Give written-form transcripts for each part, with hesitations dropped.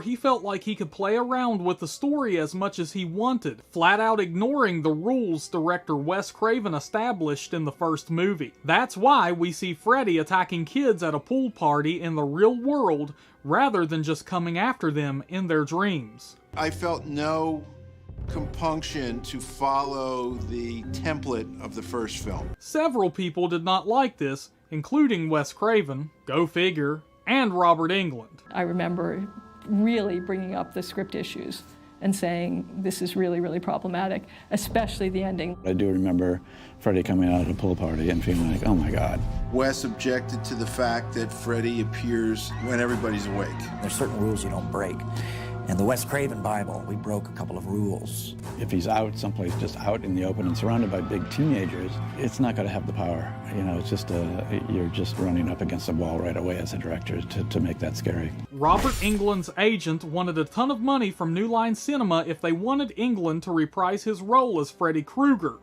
He felt like he could play around with the story as much as he wanted, flat out ignoring the rules director Wes Craven established in the first movie. That's why we see Freddy attacking kids at a pool party in the real world rather than just coming after them in their dreams. I felt no compunction to follow the template of the first film. Several people did not like this, including Wes Craven, go figure, and Robert Englund. I remember really bringing up the script issues and saying this is really, really problematic, especially the ending. I do remember Freddy coming out at a pool party and feeling like, oh my God. Wes objected to the fact that Freddy appears when everybody's awake. There's certain rules you don't break. In the Wes Craven Bible, we broke a couple of rules. If he's out someplace just out in the open and surrounded by big teenagers, it's not going to have the power. You know, it's just you're just running up against a wall right away as a director to make that scary. Robert Englund's agent wanted a ton of money from New Line Cinema if they wanted Englund to reprise his role as Freddy Krueger.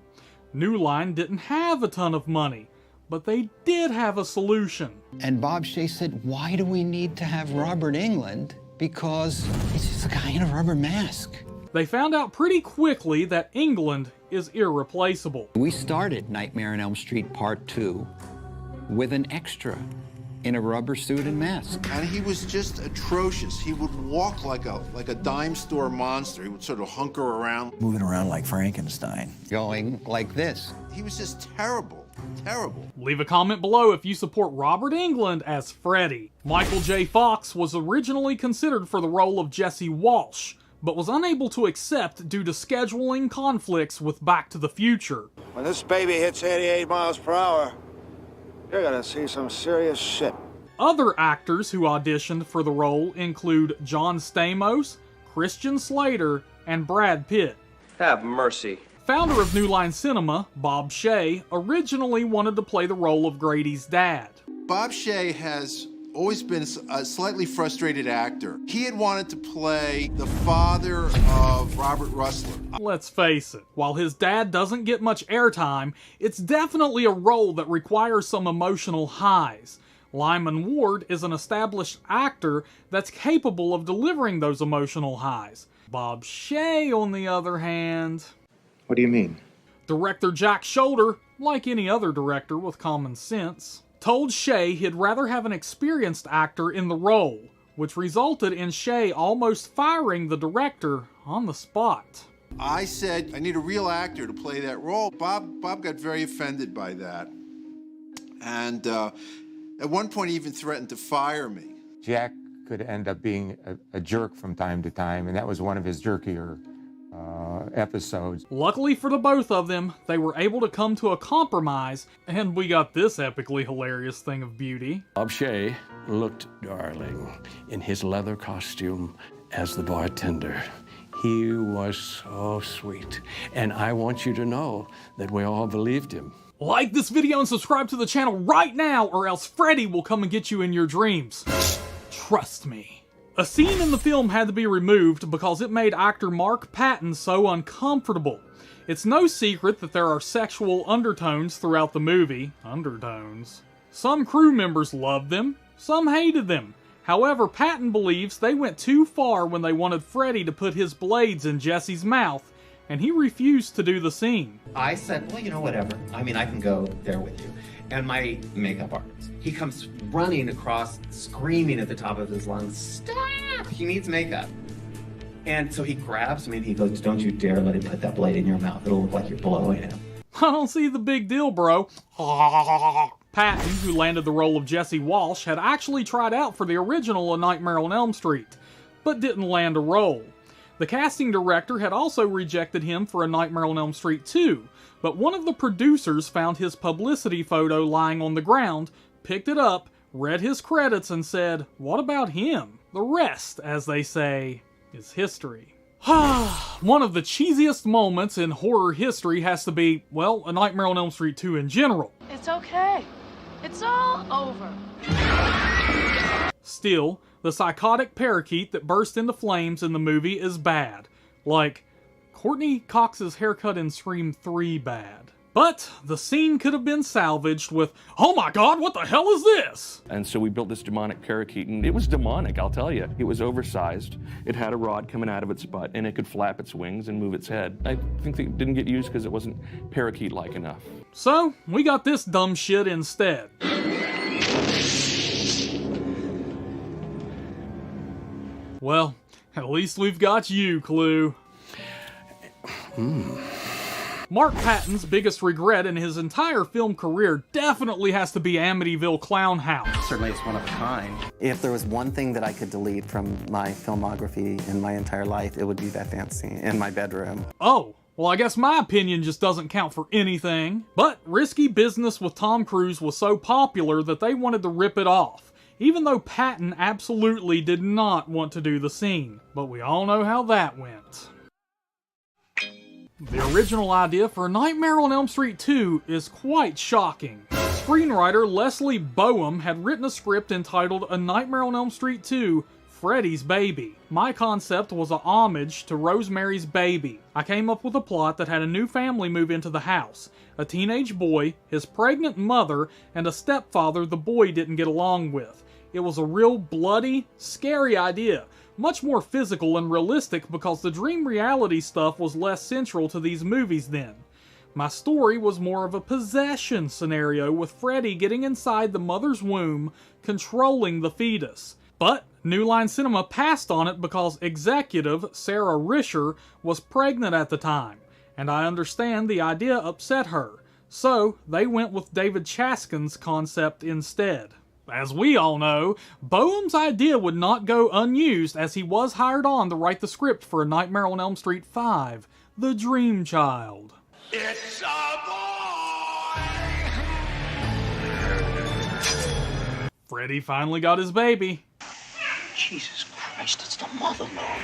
New Line didn't have a ton of money, but they did have a solution. And Bob Shaye said, why do we need to have Robert Englund? Because he's just a guy in a rubber mask. They found out pretty quickly that Englund is irreplaceable. We started Nightmare on Elm Street Part 2 with an extra in a rubber suit and mask. And he was just atrocious. He would walk like a dime store monster. He would sort of hunker around. Moving around like Frankenstein. Going like this. He was just terrible. Terrible. Leave a comment below if you support Robert Englund as Freddy. Michael J. Fox was originally considered for the role of Jesse Walsh, but was unable to accept due to scheduling conflicts with Back to the Future. When this baby hits 88 miles per hour, you're gonna see some serious shit. Other actors who auditioned for the role include John Stamos, Christian Slater, and Brad Pitt. Have mercy. Founder of New Line Cinema, Bob Shaye, originally wanted to play the role of Grady's dad. Bob Shaye has always been a slightly frustrated actor. He had wanted to play the father of Robert Rustler. Let's face it, while his dad doesn't get much airtime, it's definitely a role that requires some emotional highs. Lyman Ward is an established actor that's capable of delivering those emotional highs. Bob Shaye, on the other hand... What do you mean? Director Jack Shoulder, like any other director with common sense, told Shaye he'd rather have an experienced actor in the role, which resulted in Shaye almost firing the director on the spot. I said, I need a real actor to play that role. Bob got very offended by that. And at one point he even threatened to fire me. Jack could end up being a jerk from time to time, and that was one of his jerkier episodes. Luckily for the both of them, they were able to come to a compromise, and we got this epically hilarious thing of beauty. Bob Shaye looked darling in his leather costume as the bartender. He was so sweet, and I want you to know that we all believed him. Like this video and subscribe to the channel right now, or else Freddy will come and get you in your dreams. Trust me. A scene in the film had to be removed because it made actor Mark Patton so uncomfortable. It's no secret that there are sexual undertones throughout the movie. Undertones. Some crew members loved them, some hated them. However, Patton believes they went too far when they wanted Freddy to put his blades in Jesse's mouth, and he refused to do the scene. I said, well, you know, whatever. I mean, I can go there with you. And my makeup artist, he comes running across, screaming at the top of his lungs, stop! He needs makeup. And so he grabs me and he goes, don't you dare let him put that blade in your mouth. It'll look like you're blowing him. I don't see the big deal, bro. Patton, who landed the role of Jesse Walsh, had actually tried out for the original A Nightmare on Elm Street, but didn't land a role. The casting director had also rejected him for A Nightmare on Elm Street 2, but one of the producers found his publicity photo lying on the ground, picked it up, read his credits, and said, what about him? The rest, as they say, is history. One of the cheesiest moments in horror history has to be, well, A Nightmare on Elm Street 2 in general. It's okay. It's all over. Still, the psychotic parakeet that burst into flames in the movie is bad. Like, Courtney Cox's haircut in Scream 3 bad. But the scene could have been salvaged with, "Oh my God, what the hell is this?" And so we built this demonic parakeet, and it was demonic, I'll tell you. It was oversized. It had a rod coming out of its butt, and it could flap its wings and move its head. I think it didn't get used because it wasn't parakeet-like enough. So, we got this dumb shit instead. Well, at least we've got you, Clue. Mark Patton's biggest regret in his entire film career definitely has to be Amityville Clown House. Certainly it's one of a kind. If there was one thing that I could delete from my filmography in my entire life, it would be that dance scene in my bedroom. Oh, well, I guess my opinion just doesn't count for anything. But Risky Business with Tom Cruise was so popular that they wanted to rip it off, even though Patton absolutely did not want to do the scene. But we all know how that went. The original idea for Nightmare on Elm Street 2 is quite shocking. Screenwriter Leslie Boehm had written a script entitled A Nightmare on Elm Street 2, Freddy's Baby. My concept was a homage to Rosemary's Baby. I came up with a plot that had a new family move into the house. A teenage boy, his pregnant mother, and a stepfather the boy didn't get along with. It was a real bloody, scary idea. Much more physical and realistic because the dream reality stuff was less central to these movies then. My story was more of a possession scenario with Freddy getting inside the mother's womb, controlling the fetus. But New Line Cinema passed on it because executive Sarah Risher was pregnant at the time, and I understand the idea upset her. So they went with David Chaskin's concept instead. As we all know, Boehm's idea would not go unused as he was hired on to write the script for A Nightmare on Elm Street 5, The Dream Child. It's a boy! Freddy finally got his baby. Jesus Christ, it's the mother lode.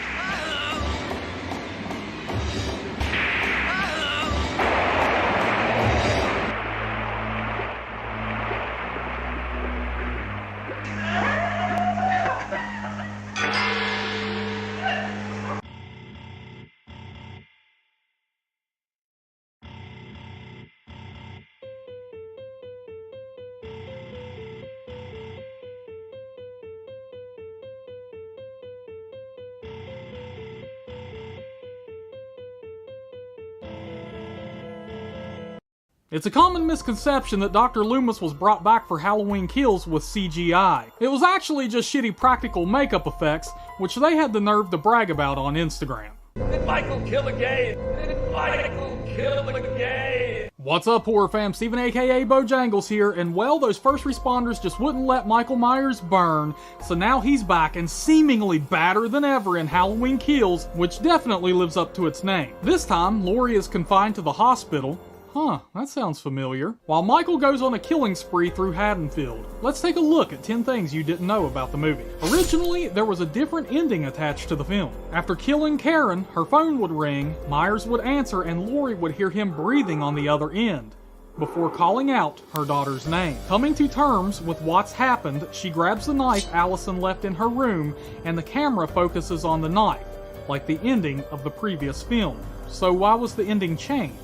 It's a common misconception that Dr. Loomis was brought back for Halloween Kills with CGI. It was actually just shitty practical makeup effects, which they had the nerve to brag about on Instagram. Did Michael kill again? Did Michael kill again? What's up, horror fam? Stephen A.K.A. Bojangles here, and well, those first responders just wouldn't let Michael Myers burn, so now he's back and seemingly badder than ever in Halloween Kills, which definitely lives up to its name. This time, Laurie is confined to the hospital. Huh, that sounds familiar. While Michael goes on a killing spree through Haddonfield. Let's take a look at 10 things you didn't know about the movie. Originally, there was a different ending attached to the film. After killing Karen, her phone would ring, Myers would answer, and Laurie would hear him breathing on the other end, before calling out her daughter's name. Coming to terms with what's happened, she grabs the knife Allison left in her room, and the camera focuses on the knife, like the ending of the previous film. So why was the ending changed?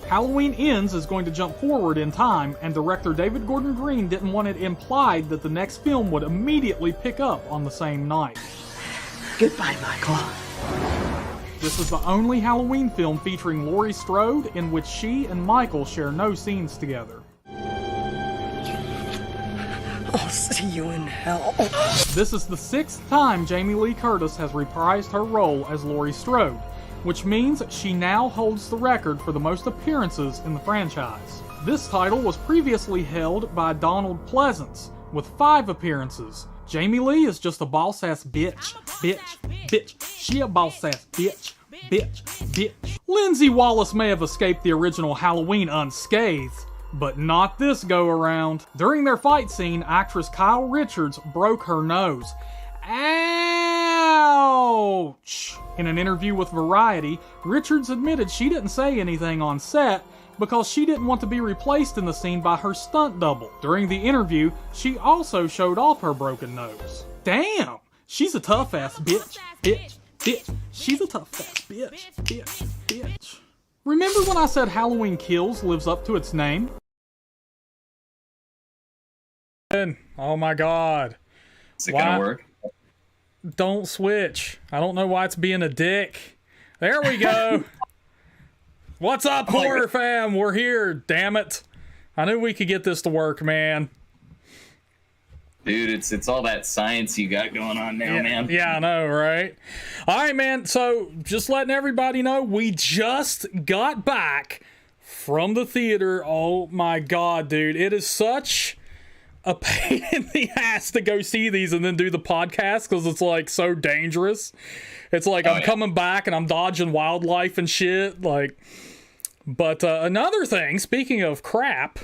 Halloween Ends is going to jump forward in time, and director David Gordon Green didn't want it implied that the next film would immediately pick up on the same night. Goodbye, Michael. This is the only Halloween film featuring Laurie Strode in which she and Michael share no scenes together. I'll see you in hell. This is the 6th time Jamie Lee Curtis has reprised her role as Laurie Strode, which means she now holds the record for the most appearances in the franchise. This title was previously held by Donald Pleasance, with 5 appearances. Jamie Lee is just a boss-ass bitch, bitch. She a boss-ass bitch. Lindsay Wallace may have escaped the original Halloween unscathed, but not this go-around. During their fight scene, actress Kyle Richards broke her nose. Ouch! In an interview with Variety, Richards admitted she didn't say anything on set because she didn't want to be replaced in the scene by her stunt double. During the interview, she also showed off her broken nose. Damn! She's a tough-ass bitch. She's a tough-ass bitch. Remember when I said Halloween Kills lives up to its name? Oh my god. Is it gonna work? Don't switch. I don't know why it's being a dick. There we go. What's up, horror fam? We're here, damn it. I knew we could get this to work, man. Dude, it's all that science you got going on now, man. Yeah, I know, right? All right, man. So just letting everybody know, we just got back from the theater. Oh my god, dude. It is such a pain in the ass to go see these and then do the podcast because it's like so dangerous. It's like I'm coming back and I'm dodging wildlife and shit. Like, but another thing, speaking of crap,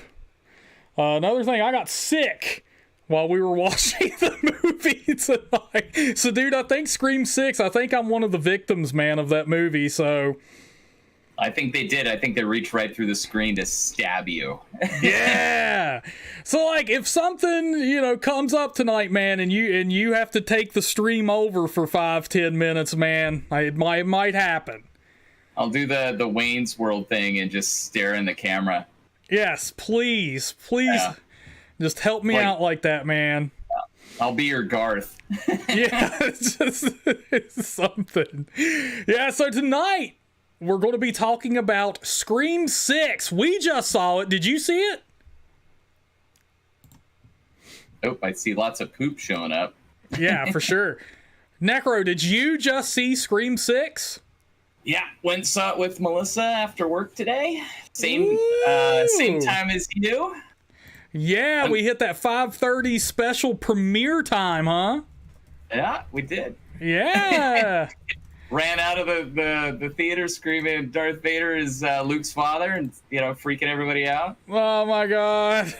another thing, I got sick while we were watching the movie tonight. So, dude, I think Scream 6, I think I'm one of the victims, man, of that movie, so... I think they did. I think they reached right through the screen to stab you. Yeah! So, like, if something, you know, comes up tonight, man, and you have to take the stream over for 5-10 minutes, man, it might happen. I'll do the Wayne's World thing and just stare in the camera. Yes, please. Yeah. Just help me out like that, man. I'll be your Garth. Yeah, it's something. Yeah, so tonight we're going to be talking about Scream 6. We just saw it. Did you see it? Nope, I see lots of poop showing up. Yeah, for sure. Necro, did you just see Scream 6? Yeah, went and saw it with Melissa after work today. Same time as you. Yeah, we hit that 5:30 special premiere time, huh? Yeah, we did. Yeah. Ran out of the theater screaming Darth Vader is Luke's father and, you know, freaking everybody out. Oh, my God.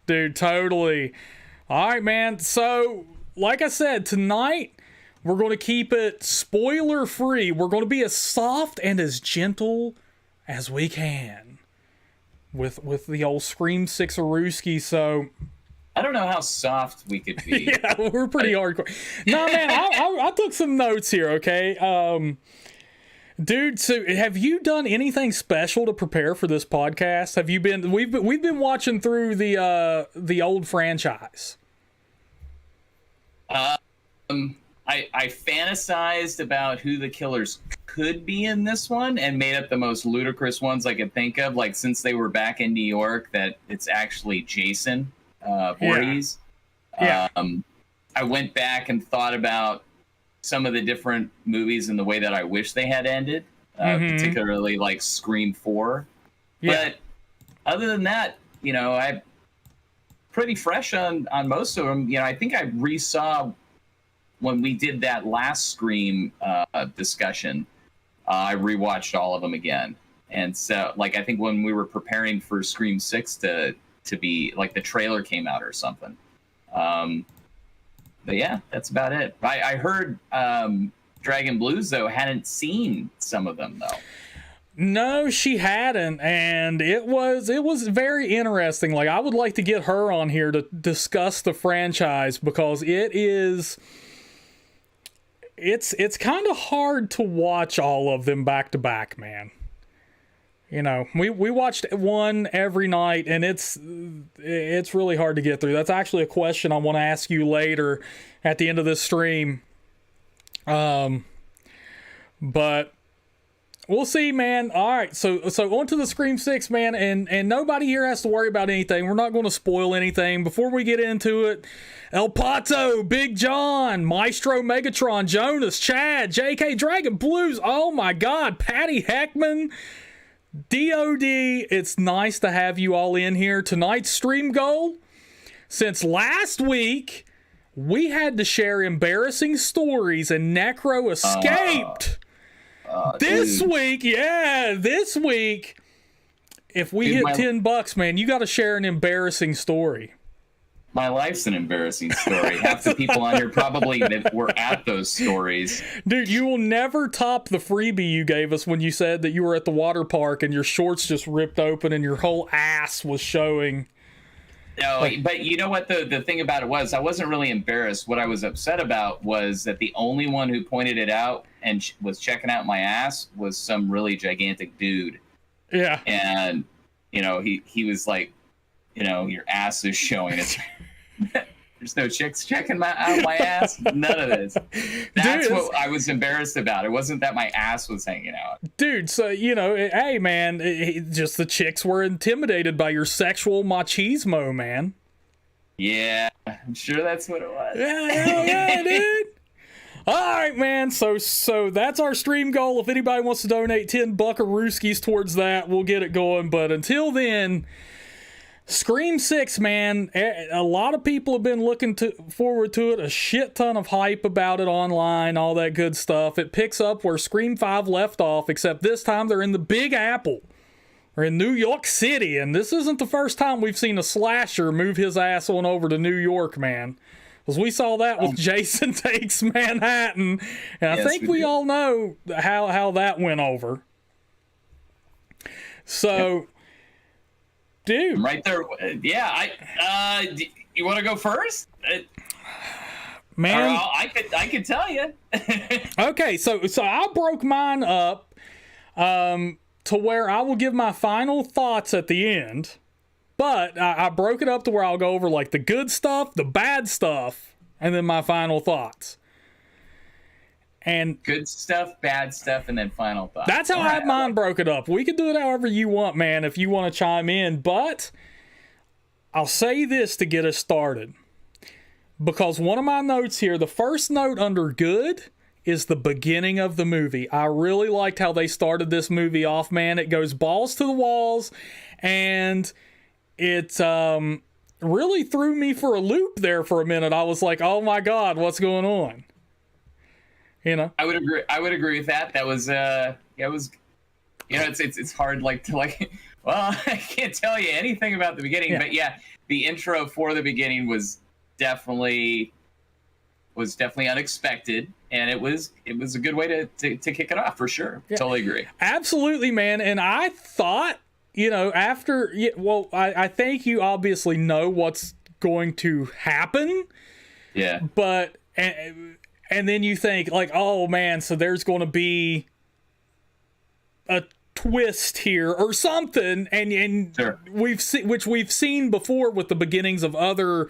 Dude, totally. All right, man. So, like I said, tonight we're going to keep it spoiler-free. We're going to be as soft and as gentle as we can with the old Scream 6-a-rooski, so... I don't know how soft we could be. Yeah, we're pretty hardcore. No, man, I took some notes here, okay? Dude, so have you done anything special to prepare for this podcast? Have you been... We've been watching through the old franchise. I fantasized about who the killers could be in this one and made up the most ludicrous ones I could think of. Like, since they were back in New York, that it's actually Jason Voorhees. Yeah. I went back and thought about some of the different movies and the way that I wish they had ended, particularly like Scream 4. Yeah. But other than that, you know, I'm pretty fresh on most of them. You know, I think I resaw when we did that last Scream discussion. I rewatched all of them again. And so, like, I think when we were preparing for Scream 6 to be, like, the trailer came out or something. But yeah, that's about it. I heard Dragon Blues, though, hadn't seen some of them, though. No, she hadn't, and it was very interesting. Like, I would like to get her on here to discuss the franchise because it's kind of hard to watch all of them back to back, man. You know, we watched one every night, and it's really hard to get through. That's actually a question I want to ask you later at the end of this stream. But we'll see, man. All right, so on to the Scream 6, man, and nobody here has to worry about anything. We're not going to spoil anything. Before we get into it, El Pato, Big John, Maestro Megatron, Jonas, Chad, J.K. Dragon Blues, oh my God, Patty Heckman, DOD, it's nice to have you all in here. Tonight's stream goal, since last week, we had to share embarrassing stories and Necro escaped. This week, if we hit $10, man, you got to share an embarrassing story. My life's an embarrassing story. Half the people on here probably that were at those stories. Dude, you will never top the freebie you gave us when you said that you were at the water park and your shorts just ripped open and your whole ass was showing. No, but you know what the thing about it was? I wasn't really embarrassed. What I was upset about was that the only one who pointed it out and was checking out my ass was some really gigantic dude. Yeah. And, he was like, your ass is showing. There's no chicks checking out my ass. None of this. That's what I was embarrassed about. It wasn't that my ass was hanging out. Dude, so, hey, man, just the chicks were intimidated by your sexual machismo, man. Yeah, I'm sure that's what it was. Yeah, dude. All right, man. So that's our stream goal. If anybody wants to donate 10 buckarooskies towards that, we'll get it going. But until then, Scream 6, man, a lot of people have been looking forward to it. A shit ton of hype about it online, all that good stuff. It picks up where Scream 5 left off, except this time they're in the Big Apple. They're in New York City, and this isn't the first time we've seen a slasher move his ass on over to New York, man. Because we saw that with Jason Takes Manhattan, and I think we all know how that went over. So... Yep. Dude, right there. Yeah, you want to go first? Man, I could tell you. Okay, so I broke mine up to where I will give my final thoughts at the end, but I broke it up to where I'll go over like the good stuff, the bad stuff, and then my final thoughts. And good stuff, bad stuff, and then final thoughts. That's how I have mine broken up. We can do it however you want, man, if you want to chime in. But I'll say this to get us started. Because one of my notes here, the first note under good is the beginning of the movie. I really liked how they started this movie off, man. It goes balls to the walls, and it really threw me for a loop there for a minute. I was like, oh my God, what's going on? I would agree with that. That was it's hard well, I can't tell you anything about the beginning, but yeah, the intro for the beginning was definitely unexpected, and it was a good way to kick it off for sure. Yeah. Totally agree. Absolutely, man. And I thought, after, I think you obviously know what's going to happen. Yeah. But and then you think like, oh man, so there's going to be a twist here or something, and sure. we've seen before with the beginnings of other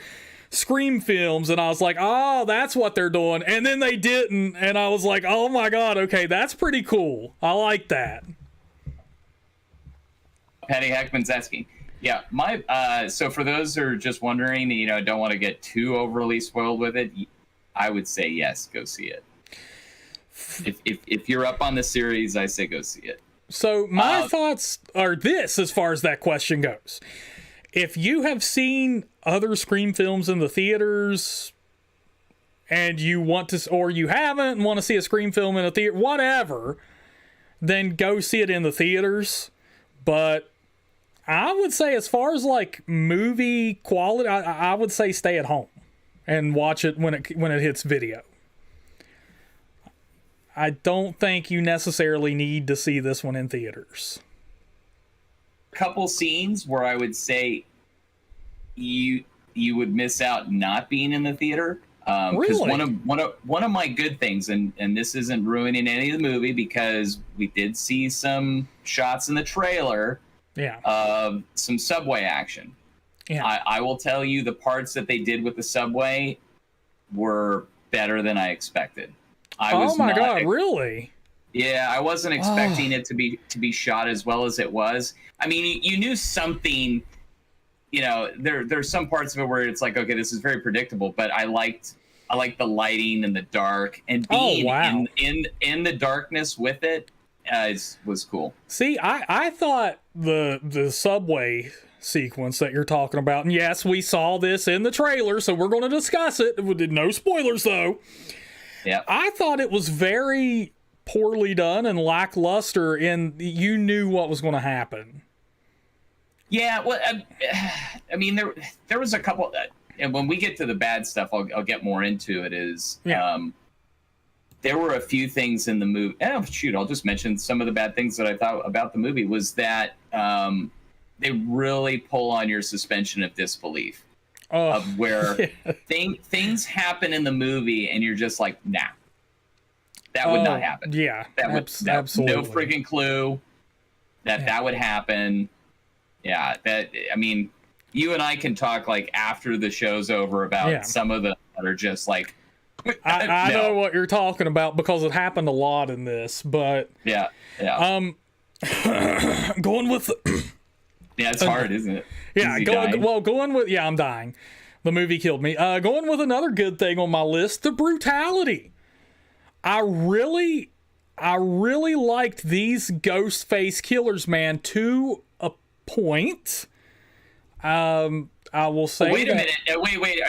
Scream films, and I was like, oh, that's what they're doing, and then they didn't, and I was like, oh my God, okay, that's pretty cool. I like that. Patty Heckman's asking. Yeah, so for those who are just wondering, don't want to get too overly spoiled with it, I would say yes, go see it. If you're up on the series, I say go see it. So my thoughts are this as far as that question goes. If you have seen other Scream films in the theaters and you want to, or you haven't and want to see a Scream film in a theater, whatever, then go see it in the theaters. But I would say as far as like movie quality, I would say stay at home and watch it when it hits video. I don't think you necessarily need to see this one in theaters. Couple scenes where I would say you would miss out not being in the theater. Because really? one of my good things, and this isn't ruining any of the movie because we did see some shots in the trailer of some subway action. Yeah. I will tell you the parts that they did with the subway were better than I expected. Oh my God, really? Yeah, I wasn't expecting it to be shot as well as it was. I mean, you knew something, there's some parts of it where it's like, okay, this is very predictable, but I liked the lighting and the dark, and being in the darkness with it was cool. See, I thought the subway sequence that you're talking about, and yes, we saw this in the trailer, so we're going to discuss it. No spoilers though. Yeah, I thought it was very poorly done and lackluster, and you knew what was going to happen. Yeah, well, I mean, there was a couple, and when we get to the bad stuff, I'll get more into it. There were a few things in the movie. I'll just mention some of the bad things that I thought about the movie was that they really pull on your suspension of disbelief of where things happen in the movie and you're just like, nah, that would not happen. Yeah, absolutely. No freaking clue that would happen. Yeah, I mean, you and I can talk like after the show's over about some of them that are just like, I know what you're talking about because it happened a lot in this, but going with it's hard, isn't it? Yeah, going with I'm dying. The movie killed me. Going with another good thing on my list, the brutality. I really liked these ghost face killers, man, to a point. I will say. Wait a minute. Wait.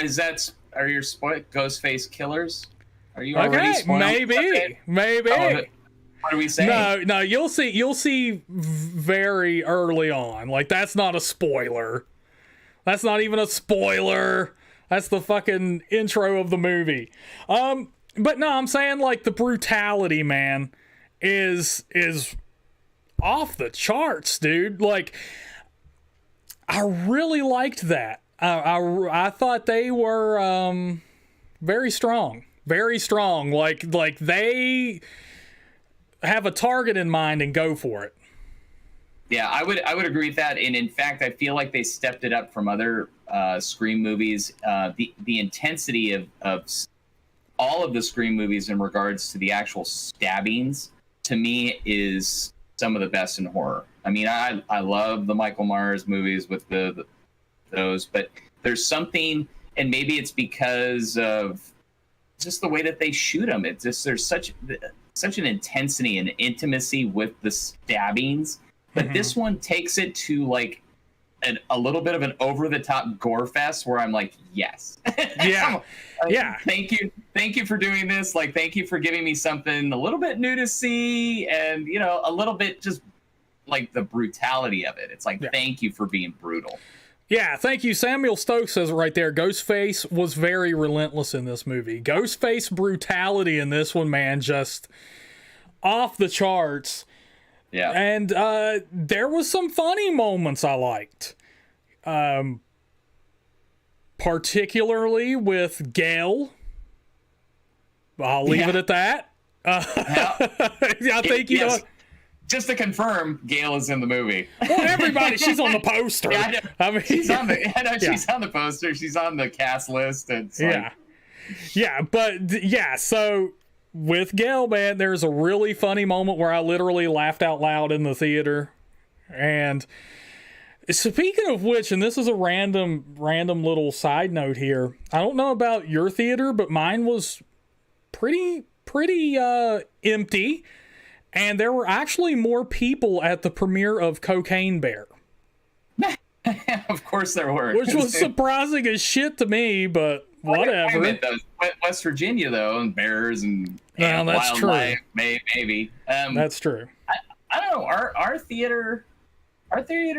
Are your ghost face killers? Are you already spoiled? Maybe. What are we saying? No. You'll see very early on. Like, that's not a spoiler. That's not even a spoiler. That's the fucking intro of the movie. But no, I'm saying like the brutality, man, is off the charts, dude. Like, I really liked that. I thought they were very strong. Like they have a target in mind and go for it. Yeah, I would agree with that. And in fact, I feel like they stepped it up from other Scream movies. The intensity of all of the Scream movies in regards to the actual stabbings, to me, is some of the best in horror. I mean, I love the Michael Myers movies with those, but there's something, and maybe it's because of just the way that they shoot them. It's just, there's such an intensity and intimacy with the stabbings, but this one takes it to like a little bit of an over-the-top gore fest where I'm like, yes. Yeah. Thank you for doing this. Like, thank you for giving me something a little bit new to see, and a little bit just like the brutality of it. It's like, thank you for being brutal. Yeah, thank you. Samuel Stokes says it right there. Ghostface was very relentless in this movie. Ghostface brutality in this one, man, just off the charts. Yeah. And there was some funny moments I liked. Particularly with Gail. I'll leave it at that. I think, yes. Just to confirm, Gail is in the movie. Well, everybody, she's on the poster. Yeah, I mean, she's on the poster. She's on the cast list. And so with Gail, man, there's a really funny moment where I literally laughed out loud in the theater. And speaking of which, and this is a random little side note here. I don't know about your theater, but mine was pretty empty. And there were actually more people at the premiere of Cocaine Bear. Of course there were. Which was surprising as shit to me, but whatever. West Virginia, though, and bears and that's wildlife, true. maybe. That's true. I don't know. Our theater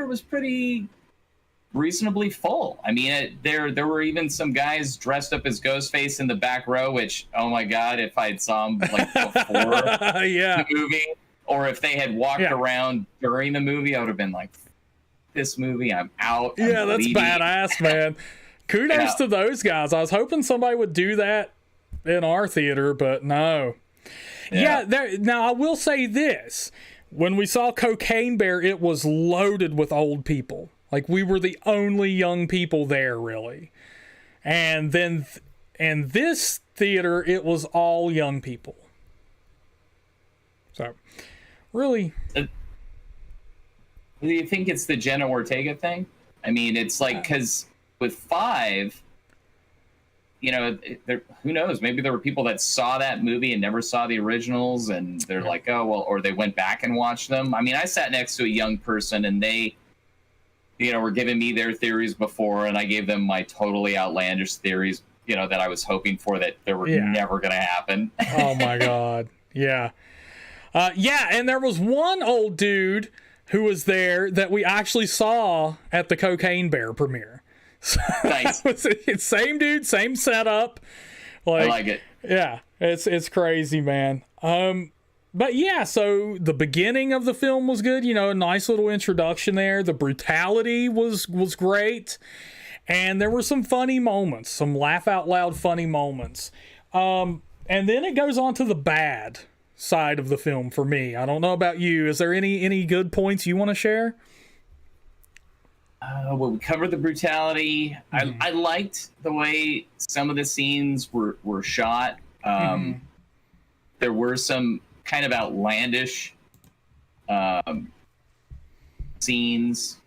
was pretty reasonably full. I mean, there were even some guys dressed up as Ghostface in the back row, which, oh my God, if I'd saw them like before the movie, or if they had walked around during the movie, I would have been like, this movie, I'm out. Yeah, that's badass, man. Kudos to those guys. I was hoping somebody would do that in our theater, but no. Now, I will say this. When we saw Cocaine Bear, it was loaded with old people. Like, we were the only young people there, really. And then in this theater, it was all young people. So, really. Do you think it's the Jenna Ortega thing? I mean, it's like, because with 5, who knows? Maybe there were people that saw that movie and never saw the originals, and they're like, oh, well, or they went back and watched them. I mean, I sat next to a young person, and they were giving me their theories before, and I gave them my totally outlandish theories, that I was hoping for that they were never going to happen. Oh, my God. Yeah. And there was one old dude who was there that we actually saw at the Cocaine Bear premiere. Nice. Same dude, same setup. I like it. Yeah, it's crazy, man. But yeah, so the beginning of the film was good. You know, a nice little introduction there. The brutality was great. And there were some funny moments, some laugh out loud funny moments. And then it goes on to the bad side of the film for me. I don't know about you. Is there any good points you want to share? Well, we covered the brutality. I liked the way some of the scenes were shot. There were some kind of outlandish scenes,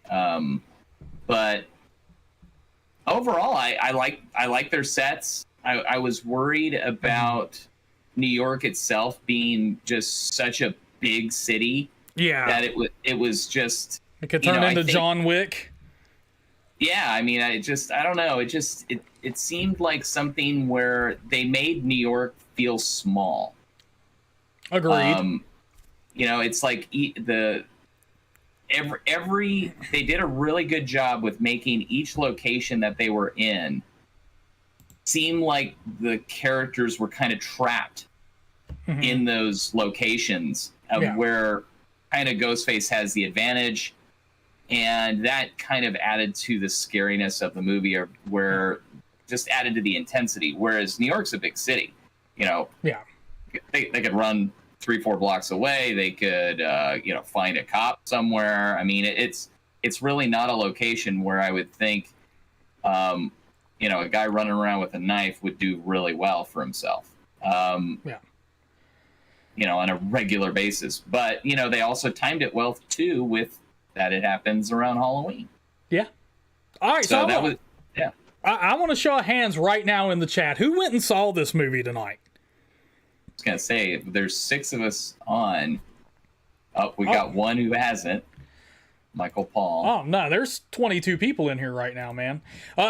but overall, I like their sets. I was worried about New York itself being just such a big city. Yeah, that it was just it could turn into John Wick. Yeah, I mean, I don't know. It seemed like something where they made New York feel small. Agreed. You know, it's like they did a really good job with making each location that they were in seem like the characters were kind of trapped in those locations where kind of Ghostface has the advantage. And that kind of added to the scariness of the movie, or where just added to the intensity. Whereas New York's a big city, you know. Yeah. They could run 3-4 blocks away. They could, find a cop somewhere. I mean, it's really not a location where I would think, a guy running around with a knife would do really well for himself. On a regular basis. But, they also timed it well too with that it happens around Halloween. Yeah. All right. So that was, yeah. I want to show of hands right now in the chat. Who went and saw this movie tonight? I was going to say, there's 6 of us on. Oh, we got one who hasn't. Michael Paul. Oh, no. There's 22 people in here right now, man.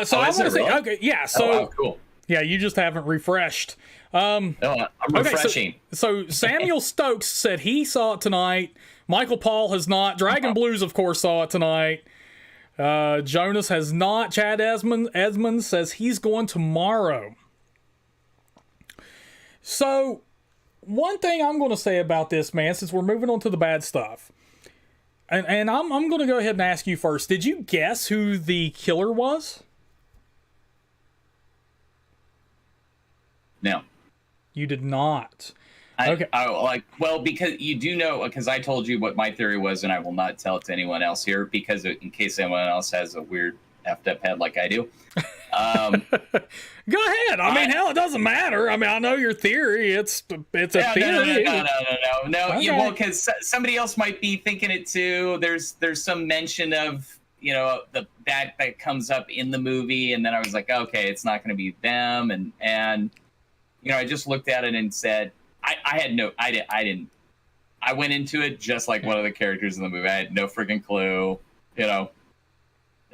So I want to say, really? okay. Yeah. So, wow, cool. Yeah, you just haven't refreshed. No, I'm refreshing. Okay, so Samuel Stokes said he saw it tonight. Michael Paul has not. Dragon Blues, of course, saw it tonight. Jonas has not. Chad Esmond says he's going tomorrow. So, one thing I'm going to say about this, man, since we're moving on to the bad stuff, and I'm going to go ahead and ask you first. Did you guess who the killer was? No. You did not. Okay. Because you do know, because I told you what my theory was, and I will not tell it to anyone else here, because in case anyone else has a weird effed up head like I do. Go ahead. I mean, hell, it doesn't matter. I mean, I know your theory. It's a theory. No. Okay. Yeah, well, because somebody else might be thinking it too. There's some mention of that comes up in the movie, and then I was like, okay, it's not going to be them, and I just looked at it and said, I went into it just like one of the characters in the movie. I had no freaking clue, I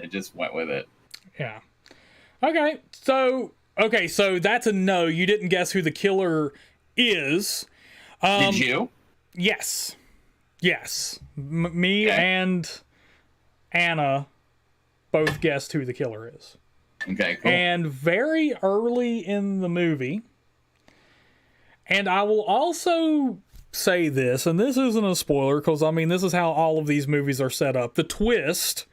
just went with it. Yeah. Okay. So that's a no. You didn't guess who the killer is. Did you? Yes. Me and Anna both guessed who the killer is. Okay, cool. And very early in the movie, and I will also say this, and this isn't a spoiler, because, I mean, this is how all of these movies are set up. The twist,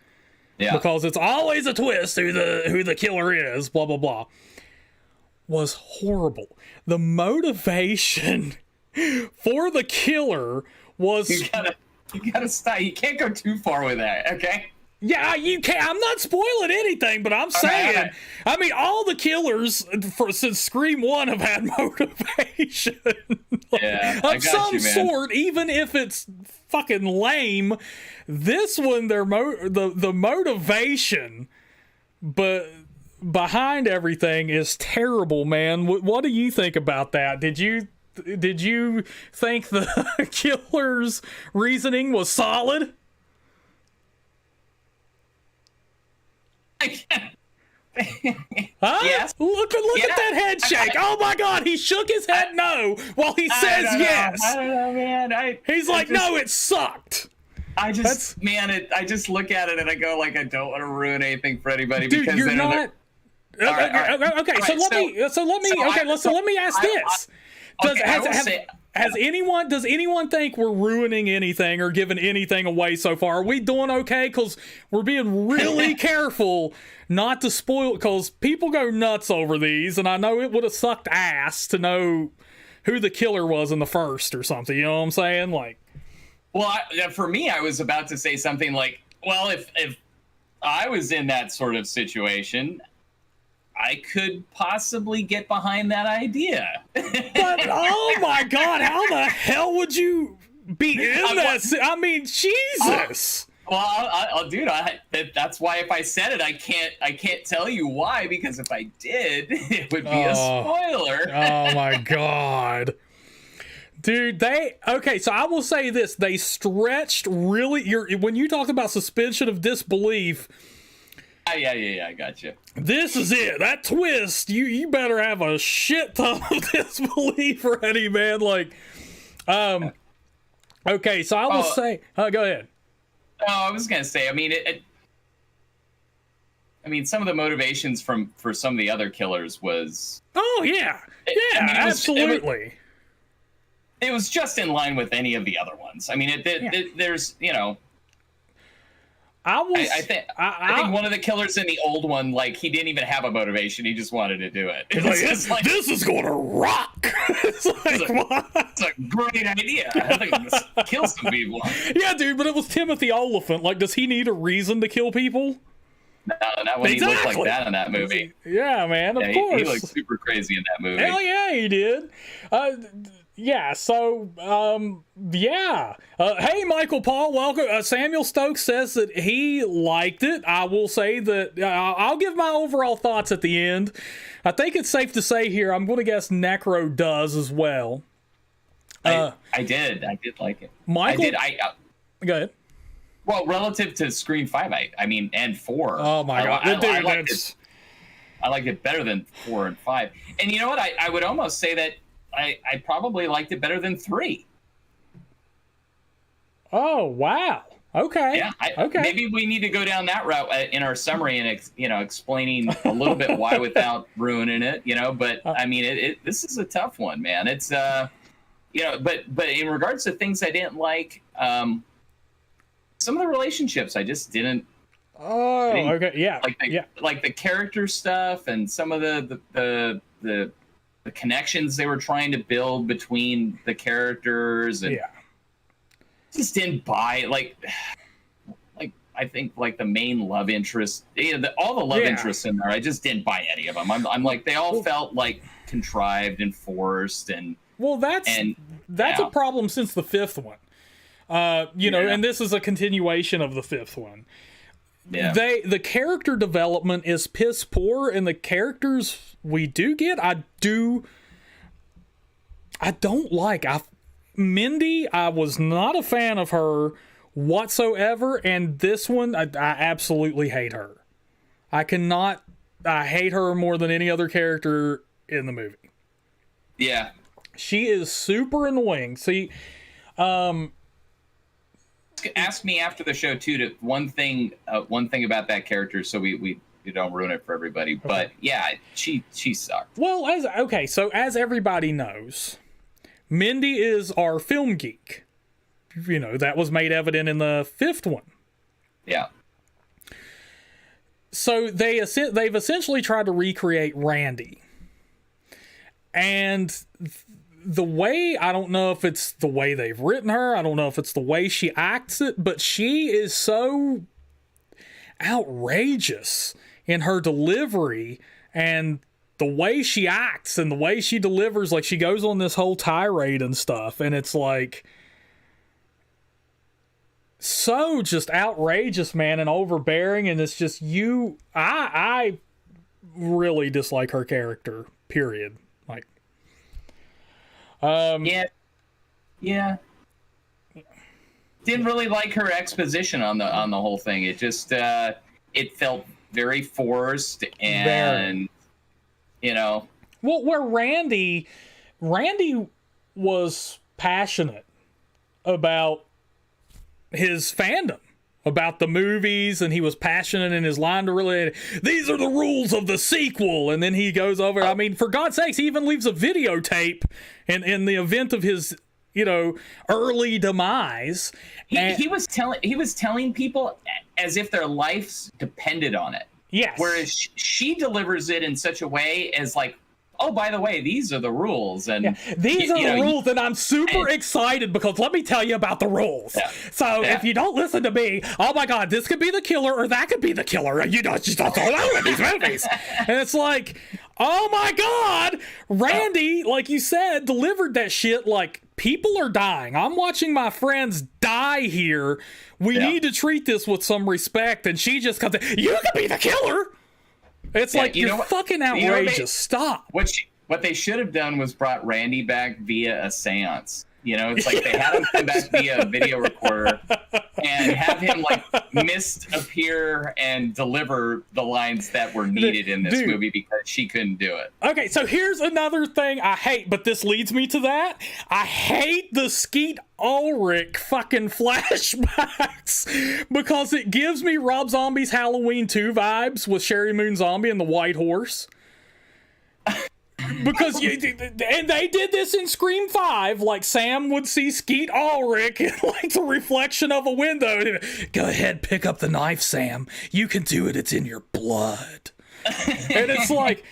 because it's always a twist who the killer is, blah, blah, blah, was horrible. The motivation for the killer was... You gotta stop. You can't go too far with that, okay? Yeah, you can't. I'm not spoiling anything, but I'm saying, okay. I mean, all the killers since Scream 1 have had motivation of some sort, even if it's fucking lame. This one, the motivation, but behind everything is terrible, man. What do you think about that? Did you think the killer's reasoning was solid? Yes. Look at that head shake. Oh my God, he shook his head no while he says yes. I don't know, man. He's like, no, it sucked. I just look at it and I go like, I don't want to ruin anything for anybody. Dude, because you're not. Okay, so let me ask this. Does anyone think we're ruining anything or giving anything away so far? Are we doing okay? Because we're being really careful not to spoil it, because people go nuts over these, and I know it would have sucked ass to know who the killer was in the first or something. You know what I'm saying? Like, well, for me, I was about to say something like, well, if I was in that sort of situation, I could possibly get behind that idea. But, oh my God, how the hell would you be in that? I mean, Jesus. Dude, that's why if I said it, I can't tell you why, because if I did, it would be a spoiler. Oh my God. Dude, okay, so I will say this. They stretched really, when you talk about suspension of disbelief. Yeah, I got you. This is it. That twist, you better have a shit ton of disbelief ready, man. Like, okay, so I will say, go ahead. Oh, I was gonna say, I mean, some of the motivations for some of the other killers was. Oh yeah, absolutely. It was just in line with any of the other ones. I mean, there's, you know. I think one of the killers in the old one, like, he didn't even have a motivation. He just wanted to do it. This is going to rock. It's a great idea. I think this kill some people. Yeah, dude, but it was Timothy Olyphant. Like, does he need a reason to kill people? No, not when he looked like that in that movie. Yeah, man, of course. He looked super crazy in that movie. Hell yeah, he did. Yeah, so, yeah. Hey, Michael Paul, welcome. Samuel Stokes says that he liked it. I will say that I'll give my overall thoughts at the end. I think it's safe to say here, I'm going to guess Necro does as well. I did like it. Michael? Go ahead. Well, relative to Scream 5, I mean, and 4. Oh, my God. I liked it better than 4 and 5. And you know what? I would almost say that I probably liked it better than 3. Oh, wow. Okay. Yeah. Okay. Maybe we need to go down that route in our summary and explaining a little bit why without ruining it. But I mean, this is a tough one, man. It's but in regards to things I didn't like, some of the relationships I just didn't. Oh, okay. Yeah. Like the character stuff and some of the connections they were trying to build between the characters, and just didn't buy like I think like the main love interest, all the love interests in there, I just didn't buy any of them. I'm like, they all felt like contrived and forced, and that's a problem since the 5th one. And this is a continuation of the 5th one. Yeah. The character development is piss poor, and the characters we do get, I don't like. Mindy, I was not a fan of her whatsoever, and this one, I absolutely hate her. I hate her more than any other character in the movie. Yeah. She is super annoying. See, ask me after the show too one thing about that character, so we don't ruin it for everybody. Okay. But yeah, she sucked. Well, so as everybody knows, Mindy is our film geek. That was made evident in the 5th one. Yeah. So they've essentially tried to recreate Randy, and the way, I don't know if it's the way they've written her, I don't know if it's the way she acts it, but she is so outrageous in her delivery and the way she acts and the way she delivers. Like, she goes on this whole tirade and stuff, and it's like so just outrageous, man, and overbearing, and it's just I really dislike her character, period. Like, yeah. Didn't really like her exposition on the whole thing. It just it felt very forced, and Well, where Randy was passionate about his fandom, about the movies, and he was passionate in his line to really, these are the rules of the sequel, and then he goes over, I mean, for God's sakes, he even leaves a videotape in the event of his early demise. He was telling people as if their lives depended on it. Yes. Whereas she delivers it in such a way as like, oh, by the way, these are the rules. And these are the rules, and I'm super excited because let me tell you about the rules. Yeah. So if you don't listen to me, oh my God, this could be the killer or that could be the killer. You just don't know in these movies. And it's like, oh my God, Randy, like you said, delivered that shit like people are dying. I'm watching my friends die here. We need to treat this with some respect. And she just comes in, you could be the killer. It's like, you're fucking outrageous. Stop. What they should have done was brought Randy back via a seance. It's like they had him come back via a video recorder and have him like appear and deliver the lines that were needed in this movie because she couldn't do it. Okay, so here's another thing I hate, but this leads me to that. I hate the Skeet Ulrich fucking flashbacks because it gives me Rob Zombie's Halloween 2 vibes with Sherry Moon Zombie and the White Horse. Because and they did this in Scream 5, like Sam would see Skeet Ulrich in like the reflection of a window. Go ahead, pick up the knife, Sam. You can do it. It's in your blood. And it's like,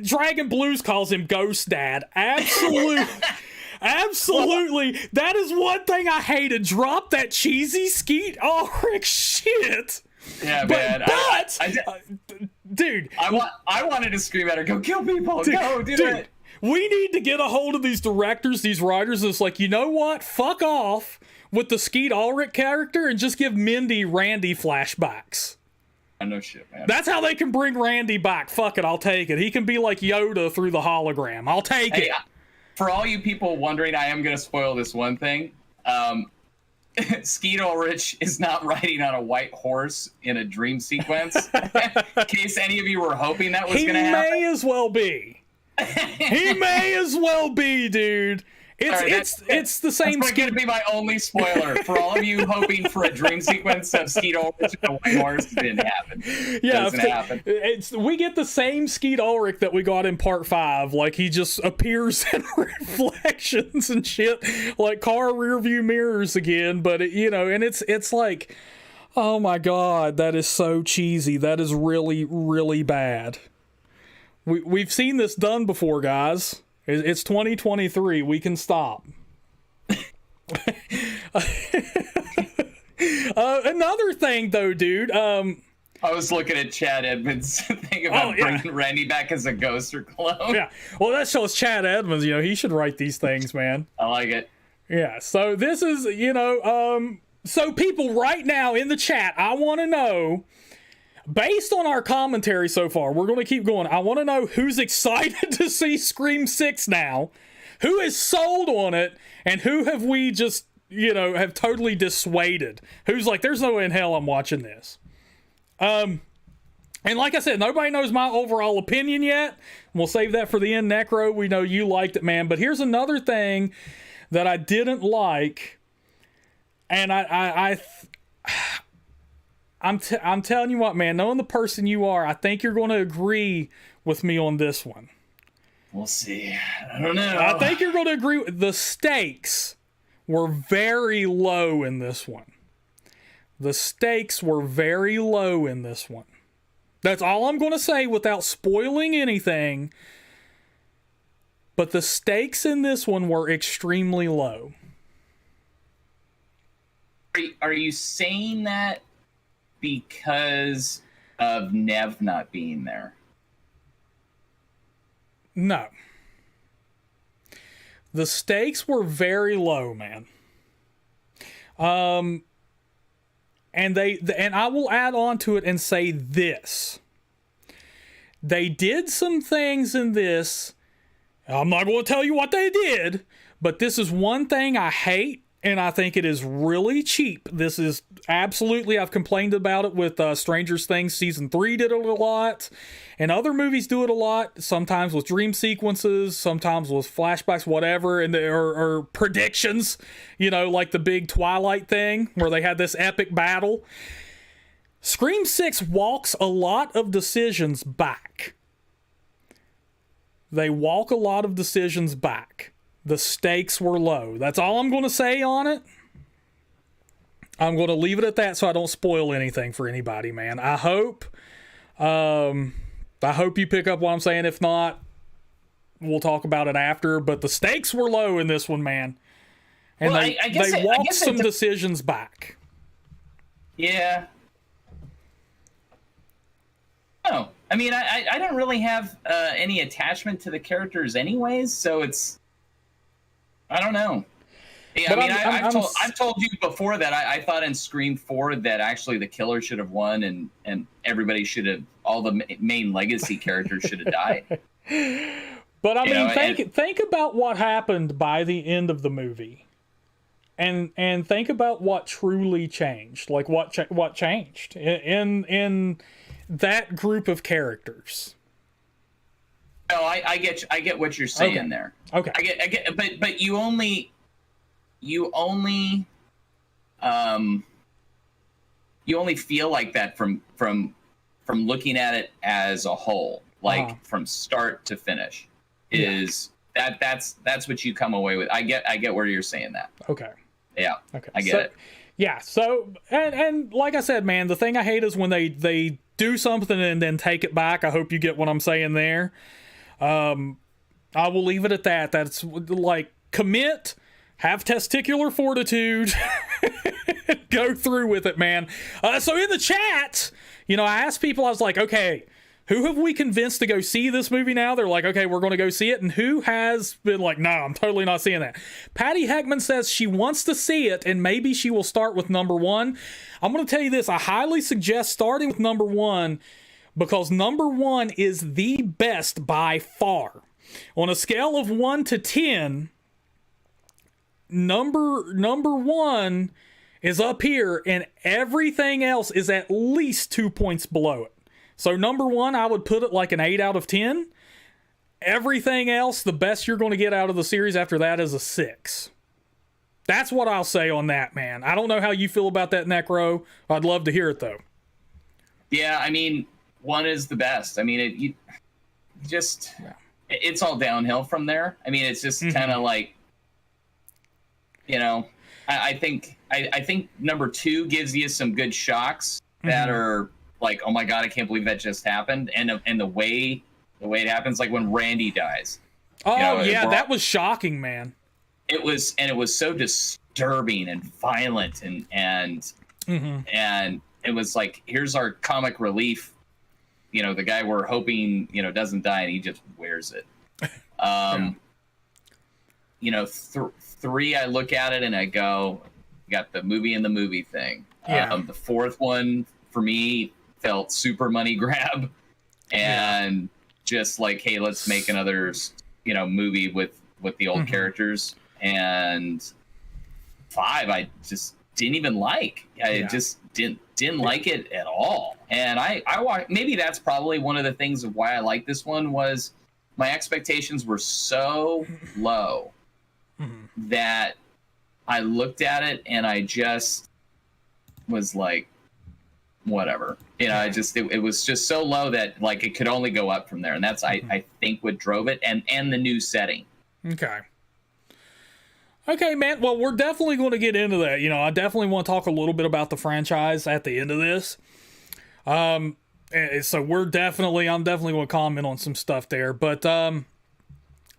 Dragon Blues calls him Ghost Dad. Absolutely. That is one thing I hated. Drop that cheesy Skeet Ulrich shit. Yeah, man. Dude, I wanted to scream at her, go kill people, go do it. We need to get a hold of these directors, these writers, and it's like, you know what? Fuck off with the Skeet Ulrich character and just give Mindy Randy flashbacks. No shit, man. That's how they can bring Randy back. Fuck it, I'll take it. He can be like Yoda through the hologram. I'll take it. For all you people wondering, I am going to spoil this one thing. Skeet Ulrich is not riding on a white horse in a dream sequence. In case any of you were hoping that was going to happen. He may as well be. He may as well be, dude. It's the same. That's going to be my only spoiler for all of you hoping for a dream sequence of Skeet Ulrich and a white horse. It didn't happen. Doesn't happen. We get the same Skeet Ulrich that we got in part 5. Like he just appears in reflections and shit, like car rear view mirrors again. But and it's like, oh my God, that is so cheesy. That is really, really bad. We've seen this done before, guys. It's 2023. We can stop. Another thing, though, dude. I was looking at Chad Edmonds' thing about bringing Randy back as a ghost or clone. Yeah. Well, that shows Chad Edmonds. He should write these things, man. I like it. Yeah. So this is, so people right now in the chat, I want to know. Based on our commentary so far, we're going to keep going. I want to know who's excited to see Scream 6 now, who is sold on it, and who have we just, have totally dissuaded. Who's like, there's no way in hell I'm watching this. And like I said, nobody knows my overall opinion yet. We'll save that for the end, Necro. We know you liked it, man. But here's another thing that I didn't like, and I'm telling you what, man, knowing the person you are, I think you're going to agree with me on this one. We'll see. I don't know. I think you're going to agree. The stakes were very low in this one. The stakes were very low in this one. That's all I'm going to say without spoiling anything. But the stakes in this one were extremely low. Are you saying that because of Nev not being there? No. The stakes were very low, man. And I will add on to it and say this. They did some things in this. I'm not going to tell you what they did, but this is one thing I hate. And I think it is really cheap. This is absolutely, I've complained about it with Stranger Things Season 3 did it a lot. And other movies do it a lot. Sometimes with dream sequences, sometimes with flashbacks, whatever. And or predictions, like the big Twilight thing where they had this epic battle. Scream 6 walks a lot of decisions back. They walk a lot of decisions back. The stakes were low. That's all I'm going to say on it. I'm going to leave it at that so I don't spoil anything for anybody, man. I hope you pick up what I'm saying. If not, we'll talk about it after. But the stakes were low in this one, man. And Well, they walked some decisions back. Yeah. No, I mean, I don't really have any attachment to the characters anyways, so it's, I don't know. Yeah, But I mean, I've told you before that I thought in Scream 4 that actually the killer should have won and everybody should have, all the main legacy characters should have died. But I mean, think about what happened by the end of the movie. And think about what truly changed, like what changed in that group of characters. No, I get what you're saying there. Okay. I get, but you only feel like that from looking at it as a whole, like from start to finish. That's what you come away with. I get where you're saying that. Okay. Yeah. Okay. I get it. Yeah. So and like I said, man, the thing I hate is when they do something and then take it back. I hope you get what I'm saying there. I will leave it at that. That's like, commit, have testicular fortitude, go through with it, man. So in the chat, I asked people, I was like, okay, who have we convinced to go see this movie now? They're like, okay, we're going to go see it. And who has been like, no, I'm totally not seeing that. Patty Heckman says she wants to see it, and maybe she will start with number 1. I'm going to tell you this. I highly suggest starting with number 1 because number 1 is the best by far. On a scale of 1 to 10, number 1 is up here, and everything else is at least 2 points below it. So number 1, I would put it like an 8 out of 10. Everything else, the best you're going to get out of the series after that is a 6. That's what I'll say on that, man. I don't know how you feel about that, Necro. I'd love to hear it, though. Yeah, I mean, 1 is the best. I mean, it's all downhill from there. I mean, it's just kind of like, I think number 2 gives you some good shocks that are like, oh my God, I can't believe that just happened. And the way it happens, like when Randy dies. Oh, that was shocking, man. It was so disturbing and violent and it was like, here's our comic relief. The guy we're hoping, doesn't die, and he just wears it. 3, I look at it and I go, you got the movie and the movie thing. Yeah. The 4th one for me felt super money grab and just like, hey, let's make another, movie with the old characters. And 5, I just didn't even like. I just didn't like it at all. And I maybe that's probably one of the things of why I like this one was my expectations were so low that I looked at it and I just was like, whatever. It was just so low that like it could only go up from there. And that's I think what drove it and the new setting. Okay, man. Well, we're definitely going to get into that. I definitely want to talk a little bit about the franchise at the end of this. So I'm definitely going to comment on some stuff there. But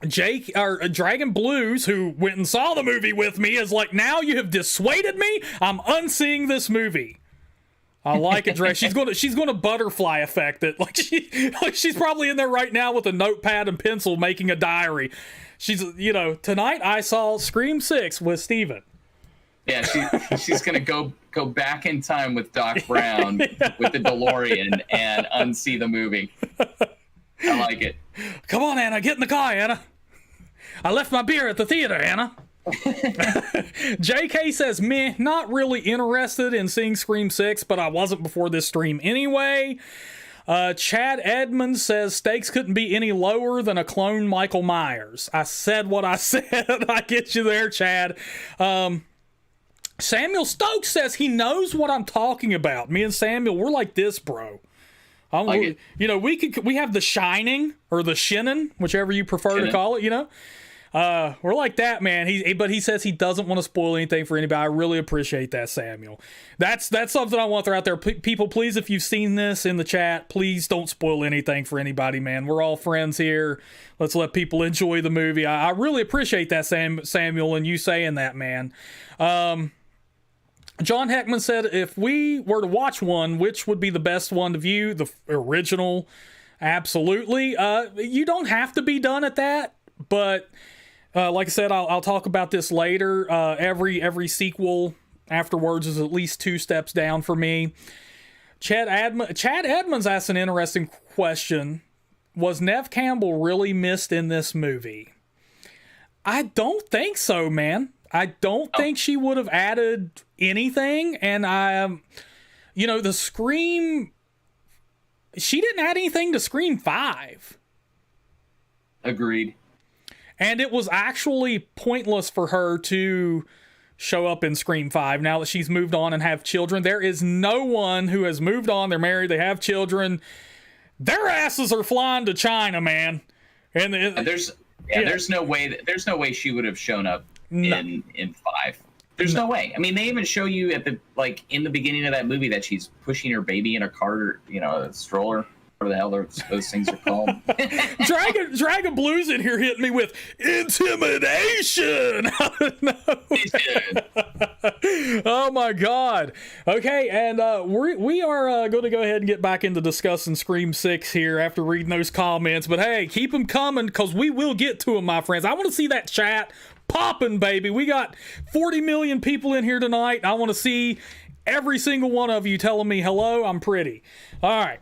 Dragon Blues, who went and saw the movie with me, is like, now you have dissuaded me. I'm unseeing this movie. I like it, Dre. She's going to butterfly effect it. Like she's probably in there right now with a notepad and pencil making a diary. She's, tonight I saw Scream 6 with Steven. Yeah, she's going to go back in time with Doc Brown with the DeLorean and unsee the movie. I like it. Come on, Anna, get in the car, Anna. I left my beer at the theater, Anna. JK says, meh, not really interested in seeing Scream 6, but I wasn't before this stream anyway. Chad Edmonds says stakes couldn't be any lower than a clone Michael Myers. I said what I said. I get you there, Chad. Samuel Stokes says he knows what I'm talking about. Me and Samuel, we're like this, bro. We have The Shining or The Shinnin', whichever you prefer to call it. We're like that, man. But he says he doesn't want to spoil anything for anybody. I really appreciate that, Samuel. That's something I want to throw out there. People, please, if you've seen this in the chat, please don't spoil anything for anybody, man. We're all friends here. Let's let people enjoy the movie. I really appreciate that, Samuel, and you saying that, man. John Heckman said, if we were to watch one, which would be the best one to view? The original? Absolutely. You don't have to be done at that, but like I said, I'll talk about this later. Every sequel afterwards is at least 2 steps down for me. Chad Edmonds asked an interesting question. Was Neve Campbell really missed in this movie? I don't think so, man. I don't think she would have added anything. And the Scream, she didn't add anything to Scream 5. Agreed. And it was actually pointless for her to show up in Scream 5 now that she's moved on and have children. There is no one who has moved on. They're married. They have children. Their asses are flying to China, man. And there's no way she would have shown up in 5. There's no way. I mean, they even show you in the beginning of that movie that she's pushing her baby in a cart, or a stroller. Whatever the hell those things are called. Dragon Blues in here hitting me with intimidation. Oh my God. Okay, and we are going to go ahead and get back into discussing Scream 6 here after reading those comments. But hey, keep them coming because we will get to them, my friends. I want to see that chat popping, baby. We got 40 million people in here tonight. I want to see every single one of you telling me hello, I'm pretty. All right.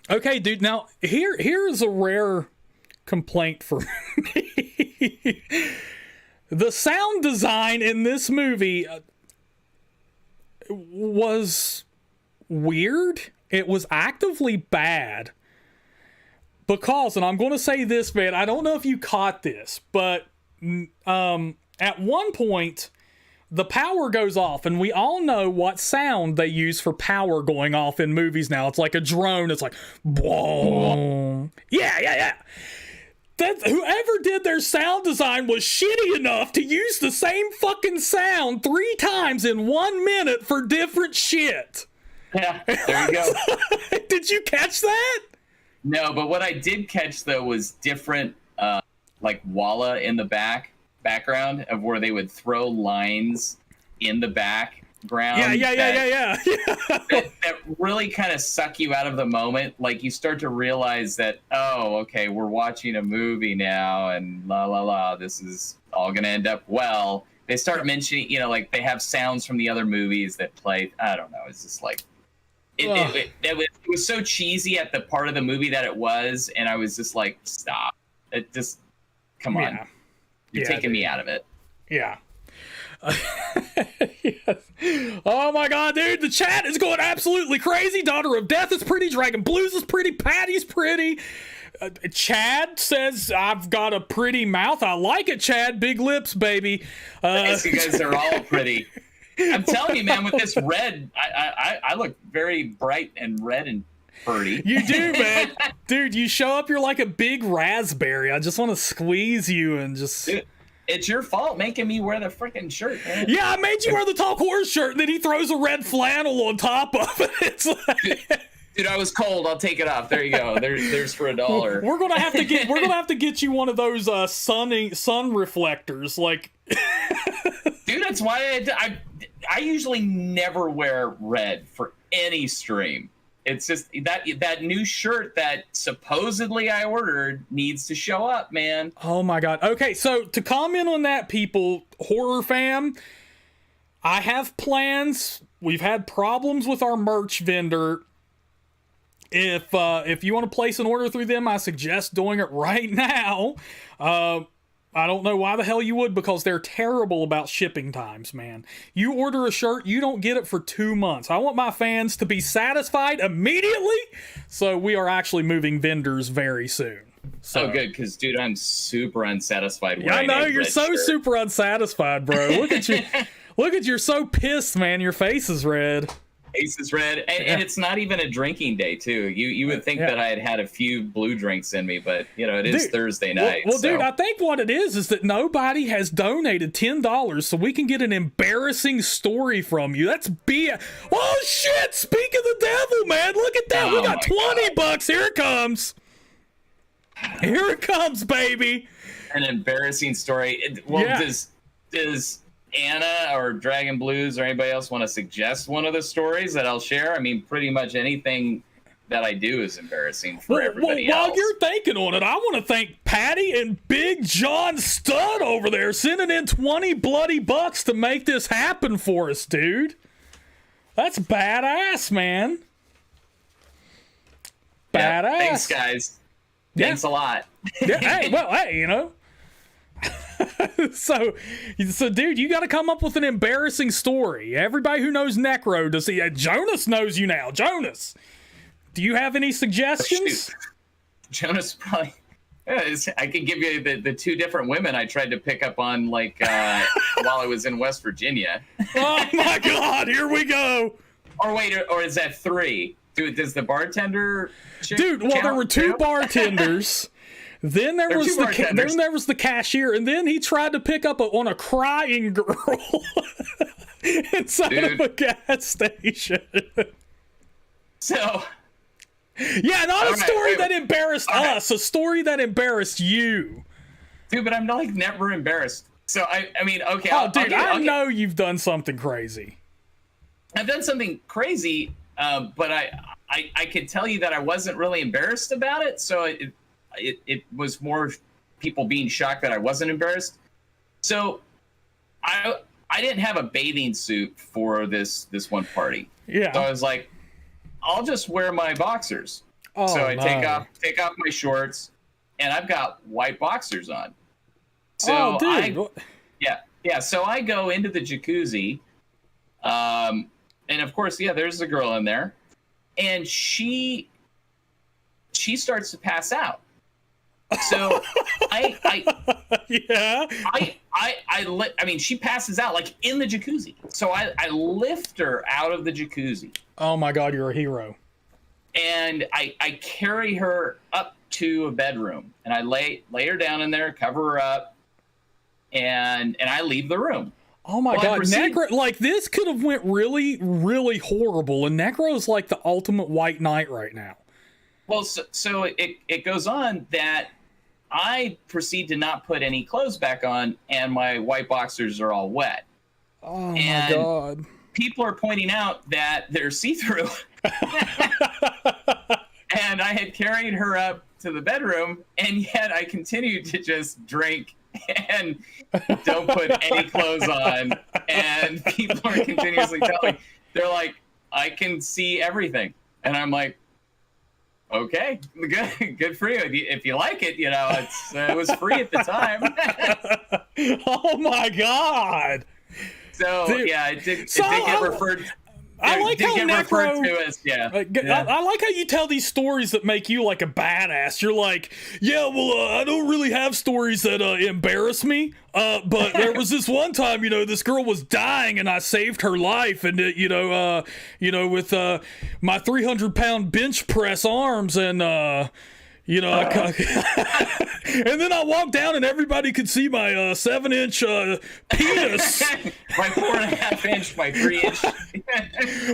Okay, dude, now here's a rare complaint for me. The sound design in this movie was weird. It was actively bad. Because, and I'm going to say this, man, I don't know if you caught this, but at one point, the power goes off, and we all know what sound they use for power going off in movies now. It's like a drone. It's like, boom. Yeah. Whoever did their sound design was shitty enough to use the same fucking sound 3 times in 1 minute for different shit. Yeah, there you go. Did you catch that? No, but what I did catch, though, was different, like Walla in the background of where they would throw lines in the background. Yeah. that really kind of suck you out of the moment. Like, you start to realize that, oh, okay, we're watching a movie now, and this is all going to end up well. They start mentioning, like they have sounds from the other movies that play. I don't know. It's just like, it was so cheesy at the part of the movie that it was, and I was just like, stop. It just, come on. Yeah. You're taking me out of it. Yeah. Yes. Oh my God, dude, the chat is going absolutely crazy. Daughter of Death is pretty. Dragon Blues is pretty. Patty's pretty. Chad says, I've got a pretty mouth. I like it, Chad. Big lips, baby. You guys are all pretty. I'm telling you, man, with this red, I look very bright and red and pretty. You do, man. Dude, you show up, you're like a big raspberry. I just want to squeeze you and just... Dude, it's your fault making me wear the freaking shirt, man. Yeah, I made you wear the TalkHorror shirt, and then he throws a red flannel on top of it. It's like... Dude, I was cold. I'll take it off. There you go. There's for $1. We're gonna have to get you one of those sun reflectors, like. Dude, that's why I usually never wear red for any stream. It's just that new shirt that supposedly I ordered needs to show up, man. Oh my God. Okay, so to comment on that, people, horror fam, I have plans. We've had problems with our merch vendor. If you want to place an order through them, I suggest doing it right now. I don't know why the hell you would, because they're terrible about shipping times, man. You order a shirt, you don't get it for 2 months. I want my fans to be satisfied immediately. So we are actually moving vendors very soon. So good, because dude, I'm super unsatisfied. Yeah, I know you're so super unsatisfied, bro. Look at you. Look at you're so pissed, man. Your face is red. Face is red, and it's not even a drinking day too. You would think that I had had a few blue drinks in me, but it is Thursday night. Well, dude, I think what it is that nobody has donated $10 so we can get an embarrassing story from you. That's oh shit! Speak of the devil, man, look at that. We got $20. Here it comes. Here it comes, baby. An embarrassing story. Does Anna or Dragon Blues or anybody else want to suggest one of the stories that I'll share? I mean, pretty much anything that I do is embarrassing for everybody else. While you're thinking on it, I want to thank Patty and Big John Stud over there sending in 20 bloody bucks to make this happen for us, dude. That's badass, man. Yeah, badass. Thanks, guys. Thanks a lot. Hey, so dude, you got to come up with an embarrassing story. Everybody who knows Necro does. Jonas knows you now. Jonas, do you have any suggestions? Jonas probably. I could give you the two different women I tried to pick up on, while I was in West Virginia. Oh my God! Here we go. Or wait, or is that three? Does the bartender? Dude, well, there were two bartenders. Then there was the cashier, and then he tried to pick up on a crying girl inside of a gas station. So, yeah, not a story that embarrassed us, a story that embarrassed you. Dude, but I'm never embarrassed. So I mean, okay. I know you've done something crazy. I've done something crazy, but I could tell you that I wasn't really embarrassed about it. So it was more people being shocked that I wasn't embarrassed. So I didn't have a bathing suit for this one party. Yeah. So I was like, I'll just wear my boxers. Oh, so I take off my shorts, and I've got white boxers on. So So I go into the jacuzzi, and of course, there's a girl in there, and she starts to pass out. So I mean, she passes out in the jacuzzi. So I lift her out of the jacuzzi. Oh my God, you're a hero. And I carry her up to a bedroom, and I lay her down in there, cover her up, and I leave the room. Oh my God, Necro, this could have went really, really horrible, and Necro's like the ultimate white knight right now. Well, so it goes on that I proceed to not put any clothes back on, and my white boxers are all wet. Oh my God. People are pointing out that they're see-through. And I had carried her up to the bedroom, and yet I continued to just drink and don't put any clothes on. And people are continuously telling me, they're like, I can see everything. And I'm like, okay, good for you. If you like it, it was free at the time. Oh my God. So dude, it did get referred. I like how Necro. I like how you tell these stories that make you like a badass. You're like, I don't really have stories that embarrass me. But there was this one time, this girl was dying and I saved her life, and with my 300-pound bench press arms and. And then I walked down and everybody could see my 7-inch penis. My 4.5-inch, my 3-inch.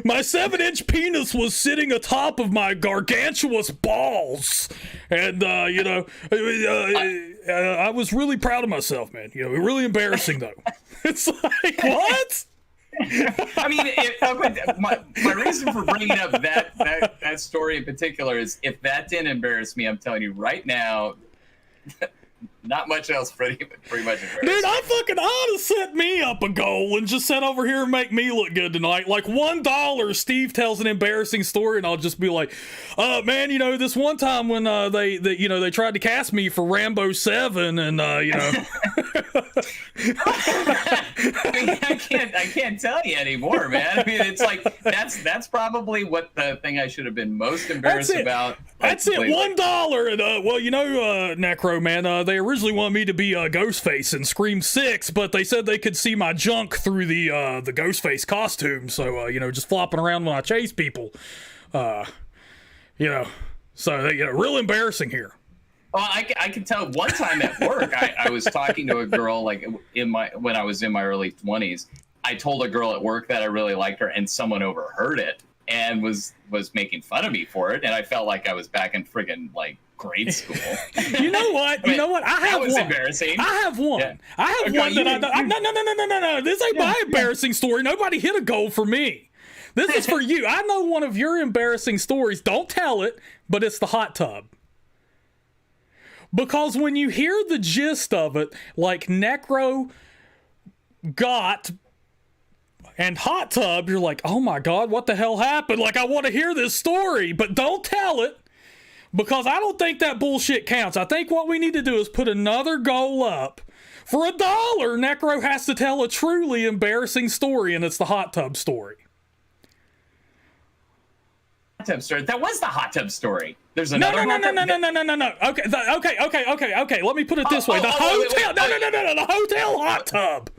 My 7-inch penis was sitting atop of my gargantuous balls. And, I was really proud of myself, man. Really embarrassing, though. It's like, what? I mean, my reason for bringing up that story in particular is if that didn't embarrass me, I'm telling you right now, not much else pretty much embarrassing. Dude, I ought to set me up a goal and just sit over here and make me look good tonight. Like $1, Steve tells an embarrassing story, and I'll just be like, man, this one time when they tried to cast me for Rambo 7, and I can't tell you anymore, man. I mean, it's like that's probably what the thing I should have been most embarrassed about. That's it, $1. And Necro, man, they originally originally wanted me to be Ghostface in Scream 6, but they said they could see my junk through the Ghostface costume. So, just flopping around when I chase people. So, real embarrassing here. Well, I can tell one time at work, I was talking to a girl when I was in my early 20s. I told a girl at work that I really liked her, and someone overheard it and was making fun of me for it, and I felt like I was back in friggin' grade school. You know what? I have that was one. embarrassing. I have one. Yeah. I have one that no. This ain't my embarrassing story. Nobody hit a goal for me. This is for you. I know one of your embarrassing stories. Don't tell it, but it's the hot tub. Because when you hear the gist of it, like Necro got and hot tub, you're like, oh my God, what the hell happened? Like, I want to hear this story, but don't tell it, because I don't think that bullshit counts. I think what we need to do is put another goal up. For $1, Necro has to tell a truly embarrassing story, and it's the hot tub story. Hot tub story. That was the hot tub story. There's another. No. Okay. Let me put it this way: the hotel. No. The hotel hot tub.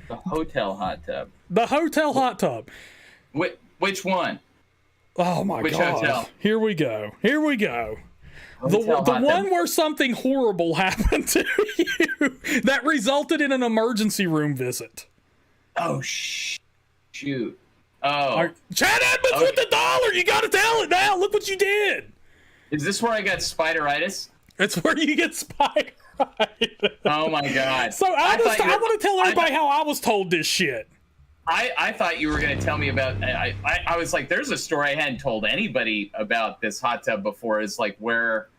The hotel hot tub. The hotel hot tub. Which one? Oh my Which God! hotel? Here we go. The one where something horrible happened to you that resulted in an emergency room visit. Oh shoot! Oh, Chad Edmonds with the $1. You got to tell it now. Look what you did. Is this where I got spideritis? It's where you get spideritis. Oh my God! So I want to tell everybody how I was told this shit. I thought you were going to tell me about. I was like, there's a story I hadn't told anybody about this hot tub before. Is like where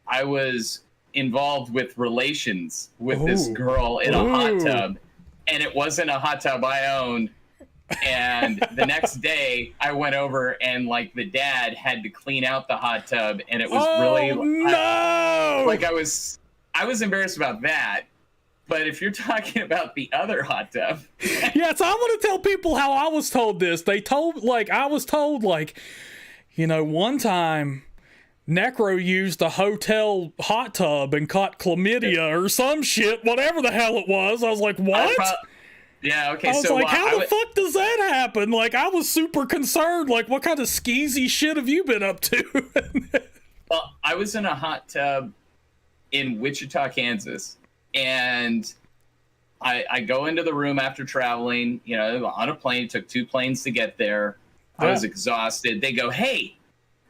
I was involved with relations with this girl in a hot tub, and it wasn't a hot tub I owned. And the next day I went over, and the dad had to clean out the hot tub, and it was really I was embarrassed about that. But if you're talking about the other hot tub. Yeah, so I want to tell people how I was told this. One time Necro used a hotel hot tub and caught chlamydia or some shit, whatever the hell it was. I was like, what? Yeah, okay. I was how the fuck does that happen? I was super concerned. What kind of skeezy shit have you been up to? Well, I was in a hot tub in Wichita, Kansas. And I go into the room after traveling, on a plane. It took 2 planes to get there. I was exhausted. They go, hey,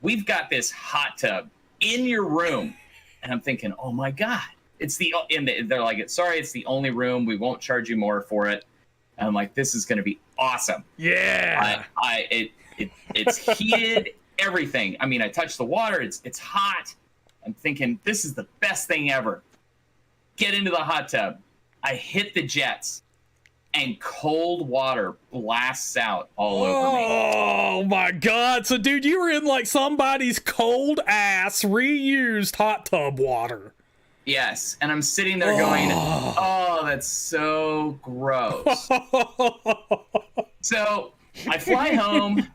we've got this hot tub in your room. And I'm thinking, oh my God. They're like, sorry, it's the only room. We won't charge you more for it. And I'm like, this is going to be awesome. Yeah. It's heated, everything. I mean, I touched the water. It's hot. I'm thinking, this is the best thing ever. Get into the hot tub. I hit the jets, and cold water blasts out all over me. Oh my God. So, dude, you were in somebody's cold ass reused hot tub water. Yes. And I'm sitting there going, oh, that's so gross. So I fly home.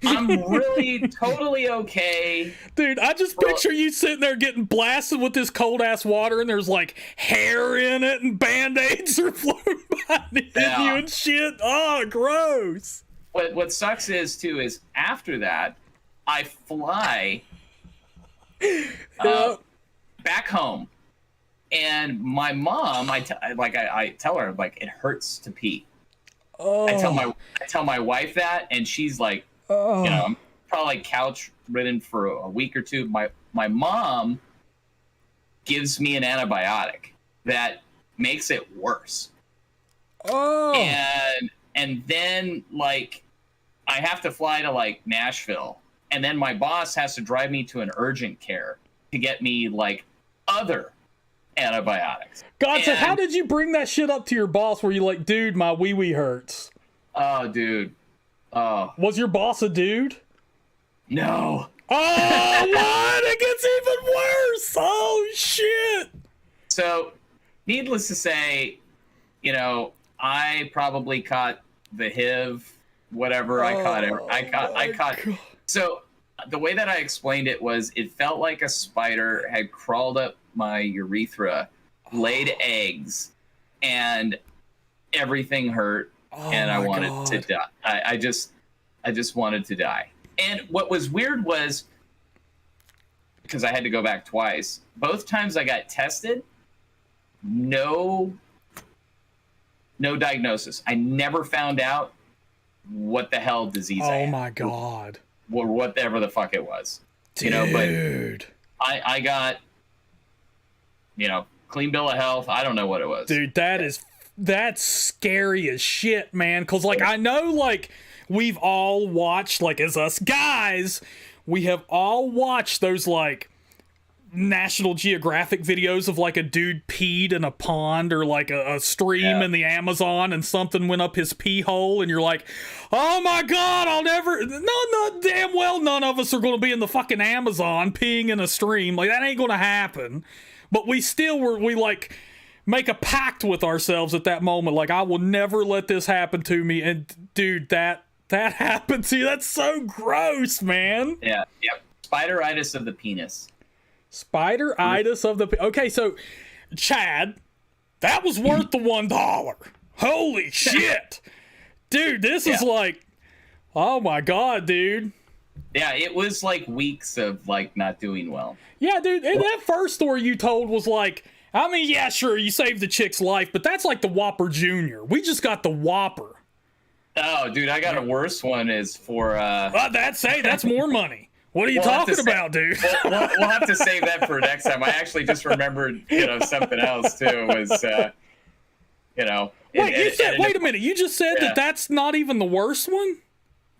I'm really totally okay. Dude, I just picture you sitting there getting blasted with this cold ass water, and there's hair in it, and band-aids are floating by you and shit. Oh, gross. What sucks is after that, I fly back home, and my mom, I tell her it hurts to pee. Oh. I tell my wife that, and she's like, I'm probably couch ridden for a week or two. My mom gives me an antibiotic that makes it worse. Oh. And then I have to fly to Nashville, and then my boss has to drive me to an urgent care to get me other antibiotics. God, so how did you bring that shit up to your boss? Were you like, dude, my wee hurts? Oh, dude. Oh. Was your boss a dude? No. Oh, what? It gets even worse. Oh, shit. So, needless to say, I probably caught the HIV, whatever. I caught. So, the way that I explained it was, it felt like a spider had crawled up my urethra, laid eggs, and everything hurt, and I wanted to die. I just wanted to die. And what was weird was, because I had to go back twice, both times I got tested, no diagnosis. I never found out what the hell disease I had. Oh my God. Or whatever the fuck it was. Dude. But I got, clean bill of health. I don't know what it was. Dude, that's scary as shit, man. Because, I know, we've all watched, as us guys, we have all watched those, National Geographic videos of, a dude peed in a pond or, a stream in the Amazon and something went up his pee hole, and you're like, oh my God, I'll never... No, damn well none of us are going to be in the fucking Amazon peeing in a stream. That ain't going to happen. But we still make a pact with ourselves at that moment. I will never let this happen to me. And dude, that happened to you. That's so gross, man. Yeah. Spideritis of the penis. Spideritis of the... Okay, so, Chad, that was worth the $1. Holy shit. Dude, this is oh my God, dude. Yeah, it was weeks of not doing well. Yeah, dude, and that first story you told was yeah, sure, you saved the chick's life, but that's the Whopper Jr. We just got the Whopper. Oh, dude, I got a worse one. Is for that's more money. What are you talking about, dude? We'll have to save that for next time. I actually just remembered, something else too. Was wait a minute. You just said that's not even the worst one?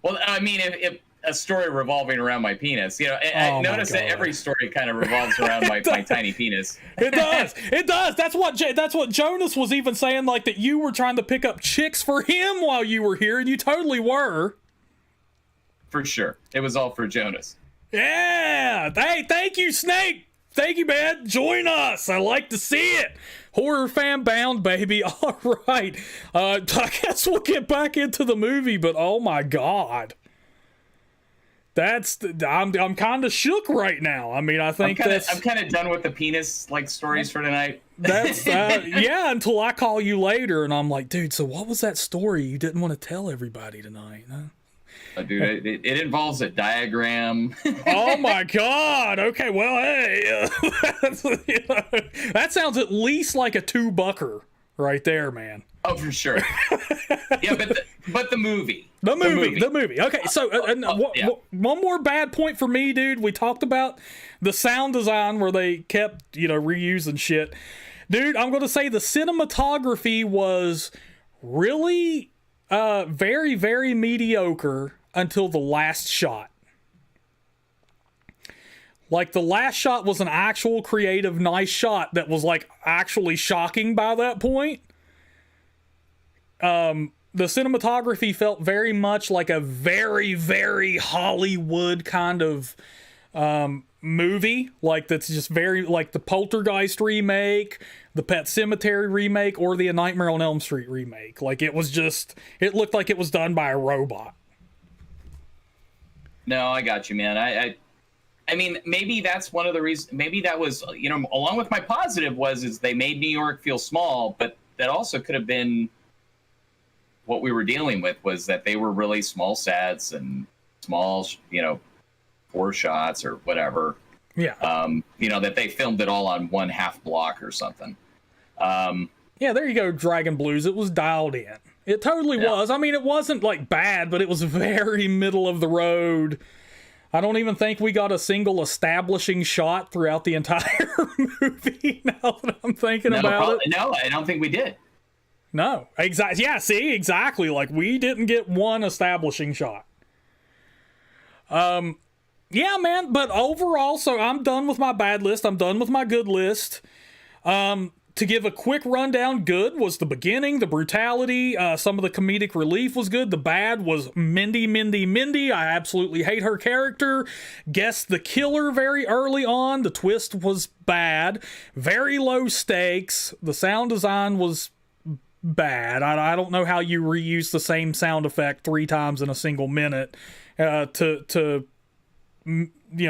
Well, I mean, if a story revolving around my penis, I notice that every story kind of revolves around my tiny penis. It does. That's what Jonas was even saying, that you were trying to pick up chicks for him while you were here, and you totally were. For sure. It was all for Jonas. Yeah. Hey, thank you, Snake. Thank you, man. Join us. I like to see it. Horror fan bound, baby. All right. I guess we'll get back into the movie, but oh my God. I'm kind of shook right now. I mean, I think I'm kind of done with the penis stories for tonight. That's yeah. Until I call you later, and I'm like, dude. So what was that story you didn't want to tell everybody tonight? Huh? Dude, it involves a diagram. Oh my God. Okay. Well, hey, that sounds at least like a $2 right there, man. Oh, for sure. Yeah, but the movie. The movie. Okay, so one more bad point for me, dude. We talked about the sound design where they kept, reusing shit. Dude, I'm going to say the cinematography was really very, very mediocre until the last shot. The last shot was an actual creative, nice shot that was, actually shocking by that point. The cinematography felt very much like a very, very Hollywood kind of movie. That's just very the Poltergeist remake, the Pet Sematary remake, or the A Nightmare on Elm Street remake. It looked like it was done by a robot. No, I got you, man. I mean, maybe that's one of the reasons. Maybe that was, along with my positive is they made New York feel small, but that also could have been what we were dealing with was that they were really small sets and small, 4 shots or whatever. Yeah. That they filmed it all on one half block or something. Yeah, there you go, Dragon Blues. It was dialed in. It totally was. I mean, it wasn't bad, but it was very middle of the road. I don't even think we got a single establishing shot throughout the entire movie, now that I'm thinking about it. No, I don't think we did. No, exactly. Yeah, see, exactly. We didn't get one establishing shot. Yeah, man. But overall, so I'm done with my bad list. I'm done with my good list. To give a quick rundown, good was the beginning, the brutality, some of the comedic relief was good. The bad was Mindy. I absolutely hate her character. Guessed the killer very early on. The twist was bad. Very low stakes. The sound design was bad. I don't know how you reuse the same sound effect 3 times in a single minute to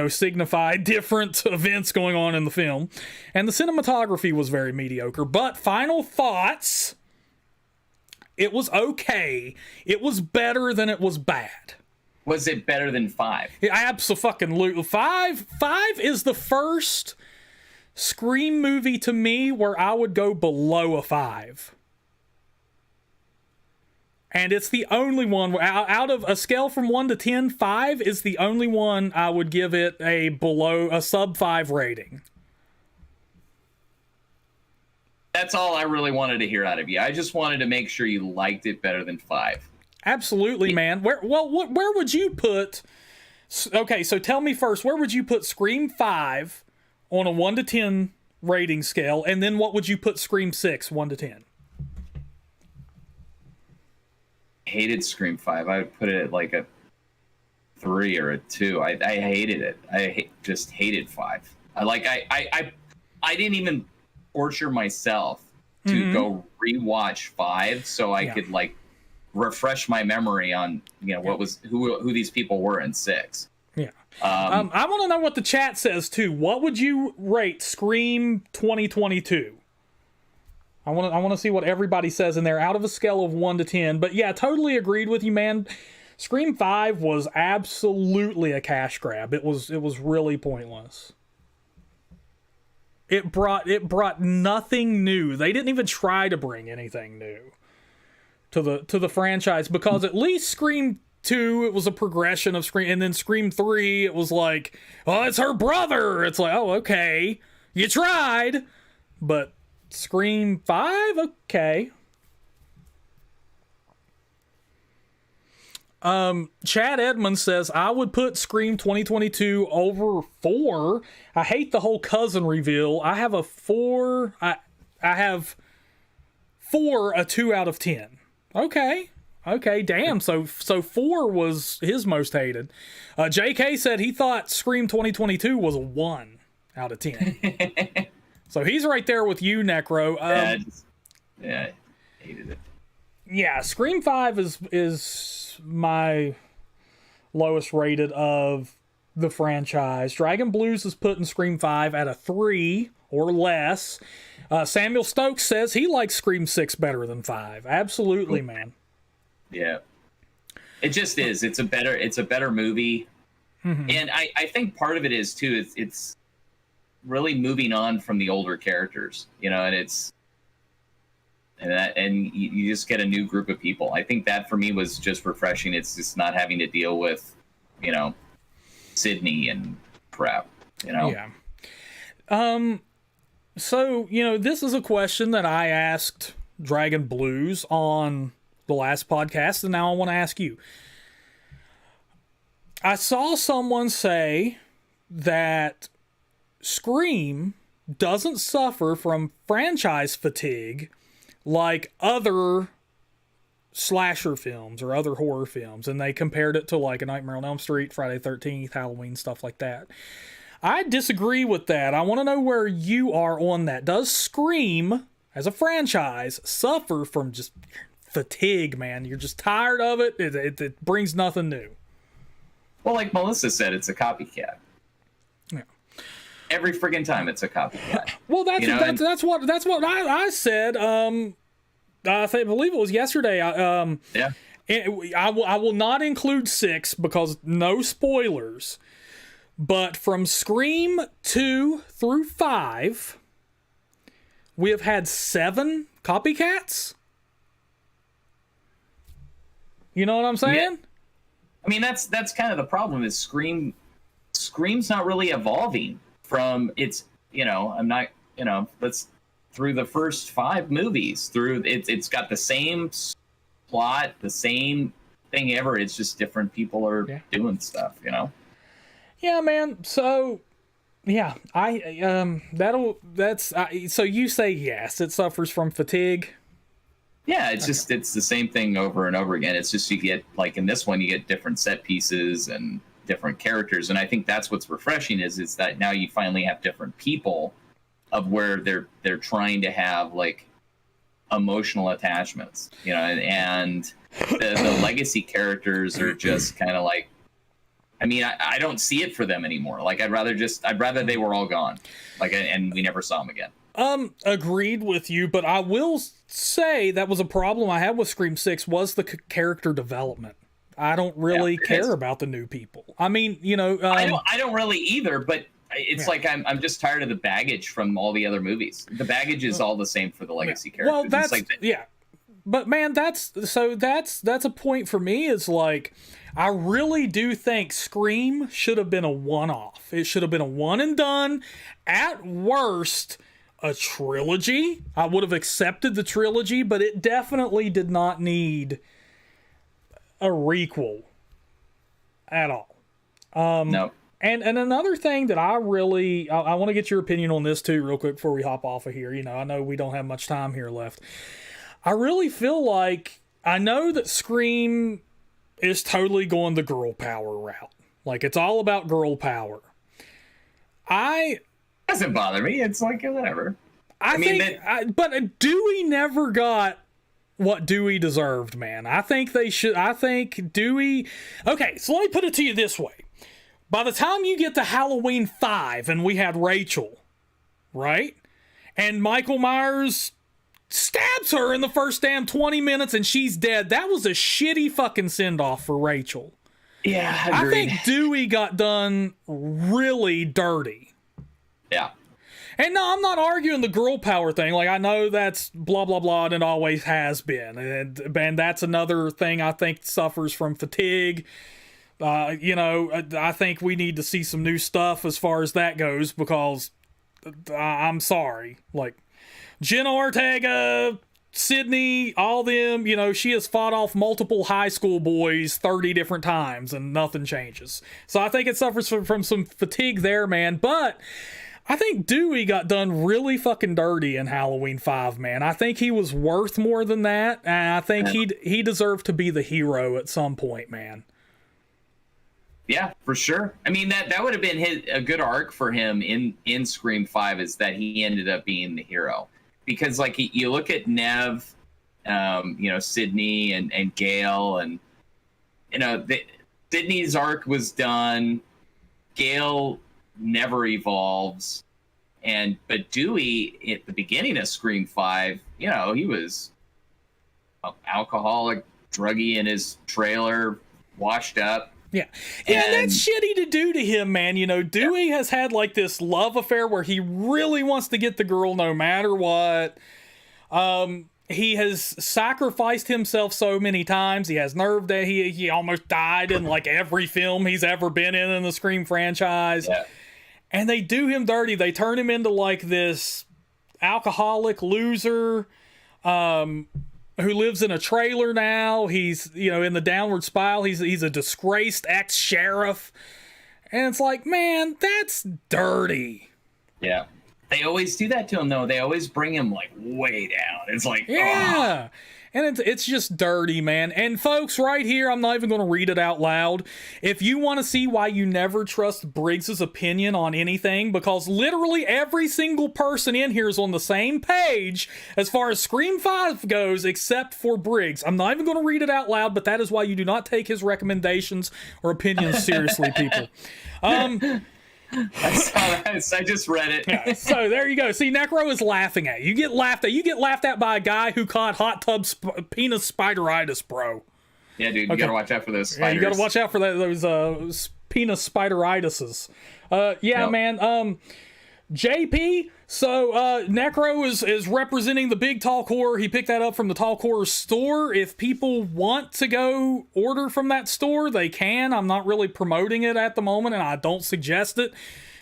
signify different events going on in the film. And the cinematography was very mediocre. But final thoughts, it was okay. It was better than it was bad. Was it better than 5? Absolutely. 5 is the first Scream movie to me where I would go below a 5. And it's the only one out of a scale from 1 to 10, 5 is the only one I would give it a sub 5 rating. That's all I really wanted to hear out of you. I just wanted to make sure you liked it better than 5. Absolutely, man. Where would you put? Okay, so tell me first, where would you put Scream 5 on a 1 to 10 rating scale, and then what would you put Scream 6 1 to 10? Hated Scream 5. I would put it at like a 3 or a 2. I hated it. Just hated 5. I didn't even torture myself to go rewatch 5 so I could like refresh my memory on what was who these people were in 6. Yeah. I want to know what the chat says too. What would you rate Scream 2022? I want to see what everybody says in there out of a scale of 1 to 10. But yeah, totally agreed with you, man. Scream 5 was absolutely a cash grab. It was really pointless. It brought nothing new. They didn't even try to bring anything new to the franchise, because at least Scream 2, it was a progression of Scream, and then Scream 3, it was like, oh, it's her brother. It's like, oh, okay, you tried, but Scream 5, okay. Chad Edmonds says, I would put Scream 2022 over 4. I hate the whole cousin reveal. I have a 4. I have 4, a 2 out of 10. Okay, damn. So 4 was his most hated. JK said he thought Scream 2022 was a 1 out of 10. So he's right there with you, Necro. I hated it. Yeah, Scream 5 is my lowest rated of the franchise. Dragon Blues is putting Scream 5 at a 3 or less. Samuel Stokes says he likes Scream 6 better than 5. Absolutely, man. Yeah. It just is. It's a better movie. Mm-hmm. And I think part of it is too, it's really moving on from the older characters, and you just get a new group of people. I think that for me was just refreshing. It's just not having to deal with, Sydney and crap, Yeah. So, this is a question that I asked Dragon Blues on the last podcast, and now I want to ask you. I saw someone say that Scream doesn't suffer from franchise fatigue like other slasher films or other horror films, and they compared it to like A Nightmare on Elm Street, Friday the 13th, Halloween, stuff like that. I disagree with that. I want to know where you are on that. Does Scream, as a franchise, suffer from just fatigue, man? You're just tired of it. It brings nothing new. Well, like Melissa said, it's a copycat. Yeah. Every friggin' time it's a copycat. Well, that's what I said. I believe it was yesterday. Yeah. I will not include 6 because no spoilers. But from Scream 2 through 5, we have had 7 copycats. You know what I'm saying? Yeah. I mean, that's kind of the problem is Scream's not really evolving from its, let's through the first 5 movies, it's got the same plot, the same thing ever. It's just different people are doing stuff, Yeah, man. So, yeah, so you say yes, it suffers from fatigue. Yeah, it's just, it's the same thing over and over again. It's just, you get, like in this one, you get different set pieces and different characters. And I think that's what's refreshing is that now you finally have different people of where they're trying to have like emotional attachments, and the legacy characters are just kind of like, I mean, I don't see it for them anymore. Like, I'd rather they were all gone, like, and we never saw them again. Agreed with you, but I will say that was a problem I had with Scream 6 was the character development. I don't really care about the new people. I mean, you know, I don't really either, but it's like I'm just tired of the baggage from all the other movies. The baggage is all the same for the legacy characters. Well, that's but man, that's a point for me. Is like, I really do think Scream should have been a one-off. It should have been a one and done. At worst, a trilogy. I would have accepted the trilogy, but it definitely did not need a requel at all. No. And another thing that I want to get your opinion on this too, real quick, before we hop off of here. You know, I know we don't have much time here left. I really feel like, I know that Scream is totally going the girl power route. Like, it's all about girl power. Doesn't bother me. It's like, whatever. But Dewey never got what Dewey deserved, man. I think Dewey... Okay, so let me put it to you this way. By the time you get to Halloween 5 and we had Rachel, right? And Michael Myers stabs her in the first damn 20 minutes and she's dead. That was a shitty fucking send-off for Rachel. Yeah, I think Dewey got done really dirty. Yeah. And no, I'm not arguing the girl power thing. Like, I know that's blah, blah, blah, and it always has been. And that's another thing I think suffers from fatigue. You know, I think we need to see some new stuff as far as that goes, because I'm sorry. Like, Jenna Ortega, Sydney, all them, you know, she has fought off multiple high school boys 30 different times and nothing changes. So I think it suffers from some fatigue there, man. But I think Dewey got done really fucking dirty in Halloween 5, man. I think he was worth more than that, and I think he deserved to be the hero at some point, man. Yeah, for sure. I mean, that would have been a good arc for him in Scream 5, is that he ended up being the hero. Because, like, you look at Nev, you know, Sydney and Gail, and, you know, Sydney's arc was done. Gail never evolves. But Dewey, at the beginning of Scream 5, you know, he was an alcoholic, druggy in his trailer, washed up. Yeah, that's shitty to do to him, man. You know, Dewey has had like this love affair where he really wants to get the girl no matter what. He has sacrificed himself so many times. He has nerve that he almost died in like every film he's ever been in the Scream franchise. Yeah. And they do him dirty. They turn him into like this alcoholic loser, who lives in a trailer now. He's, you know, in the downward spiral. He's a disgraced ex-sheriff. And it's like, man, that's dirty. Yeah. They always do that to him, though. They always bring him, like, way down. It's like, yeah. Oh. And it's just dirty, man. And folks, right here, I'm not even going to read it out loud. If you want to see why you never trust Briggs's opinion on anything, because literally every single person in here is on the same page as far as Scream 5 goes, except for Briggs. I'm not even going to read it out loud, but that is why you do not take his recommendations or opinions seriously, people. I saw that. I just read it. Yeah, so there you go. See, Necro is laughing at you. You get laughed at. You get laughed at by a guy who caught hot tub penis spideritis, bro. Yeah, dude. You gotta watch out for those spiders. Yeah, you gotta watch out for those penis spideritises. Yeah, man. JP. So Necro is representing the big Talk Horror. He picked that up from the Talk Horror store. If people want to go order from that store, they can. I'm not really promoting it at the moment, and I don't suggest it.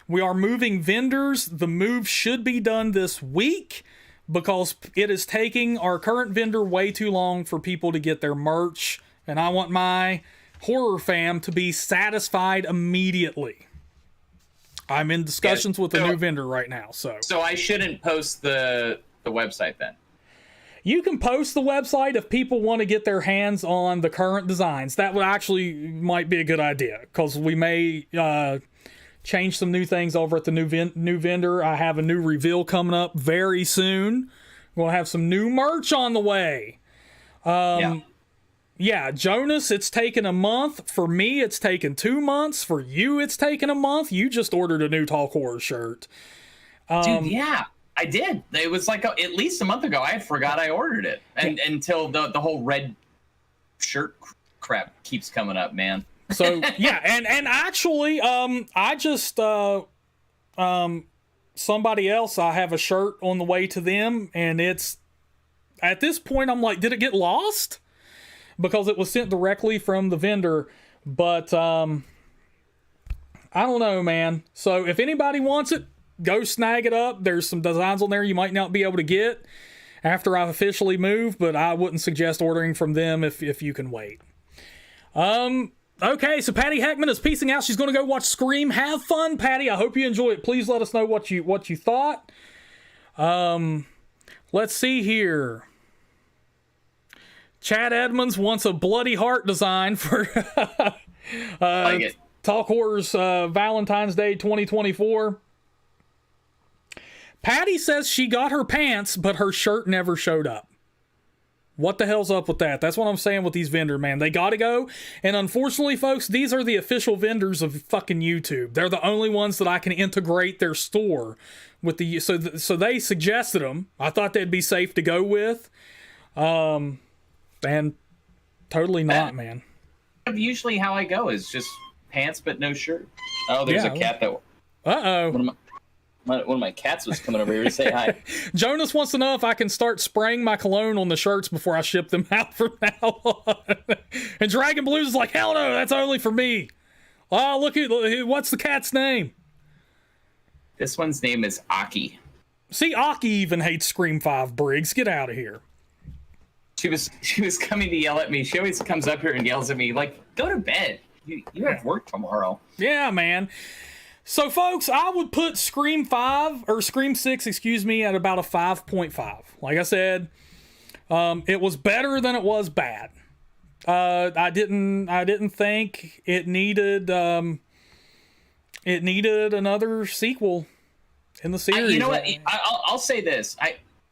We are moving vendors. The move should be done this week because it is taking our current vendor way too long for people to get their merch, and I want my horror fam to be satisfied immediately. I'm in discussions with a new vendor right now, so I shouldn't post the website then. You can post the website if people want to get their hands on the current designs. That would actually might be a good idea because we may change some new things over at the new vendor. I have a new reveal coming up very soon. We'll have some new merch on the way. Yeah, Jonas, it's taken a month. For me, it's taken 2 months. For you, it's taken a month. You just ordered a new Talk Horror shirt. Dude, yeah, I did. It was like at least a month ago. I forgot I ordered it, and until the whole red shirt crap keeps coming up, man. So yeah, and actually, I just somebody else, I have a shirt on the way to them, and it's at this point I'm like, did it get lost? Because it was sent directly from the vendor, but I don't know, man. So if anybody wants it, go snag it up. There's some designs on there you might not be able to get after I've officially moved, but I wouldn't suggest ordering from them if you can wait. Okay, so Patty Heckman is peacing out. She's going to go watch Scream. Have fun, Patty. I hope you enjoy it. Please let us know what you thought. Let's see here. Chad Edmonds wants a bloody heart design for like Talk Horror's Valentine's Day 2024. Patty says she got her pants, but her shirt never showed up. What the hell's up with that? That's what I'm saying with these vendors, man. They gotta go. And unfortunately, folks, these are the official vendors of fucking YouTube. They're the only ones that I can integrate their store with the... So they suggested them. I thought they'd be safe to go with. And totally not, man. Usually how I go is just pants but no shirt. Oh, there's a cat that... Uh-oh. One of my cats was coming over here to say hi. Jonas wants to know if I can start spraying my cologne on the shirts before I ship them out from now on. And Dragon Blues is like, hell no, that's only for me. Oh, look at what's the cat's name? This one's name is Aki. See, Aki even hates Scream 5, Briggs. Get out of here. She was coming to yell at me. She always comes up here and yells at me, like, go to bed. You have work tomorrow. Yeah, man. So, folks, I would put Scream 5, or Scream 6, excuse me, at about a 5.5. Like I said, it was better than it was bad. I didn't think it needed another sequel in the series. You know what? I'll say this.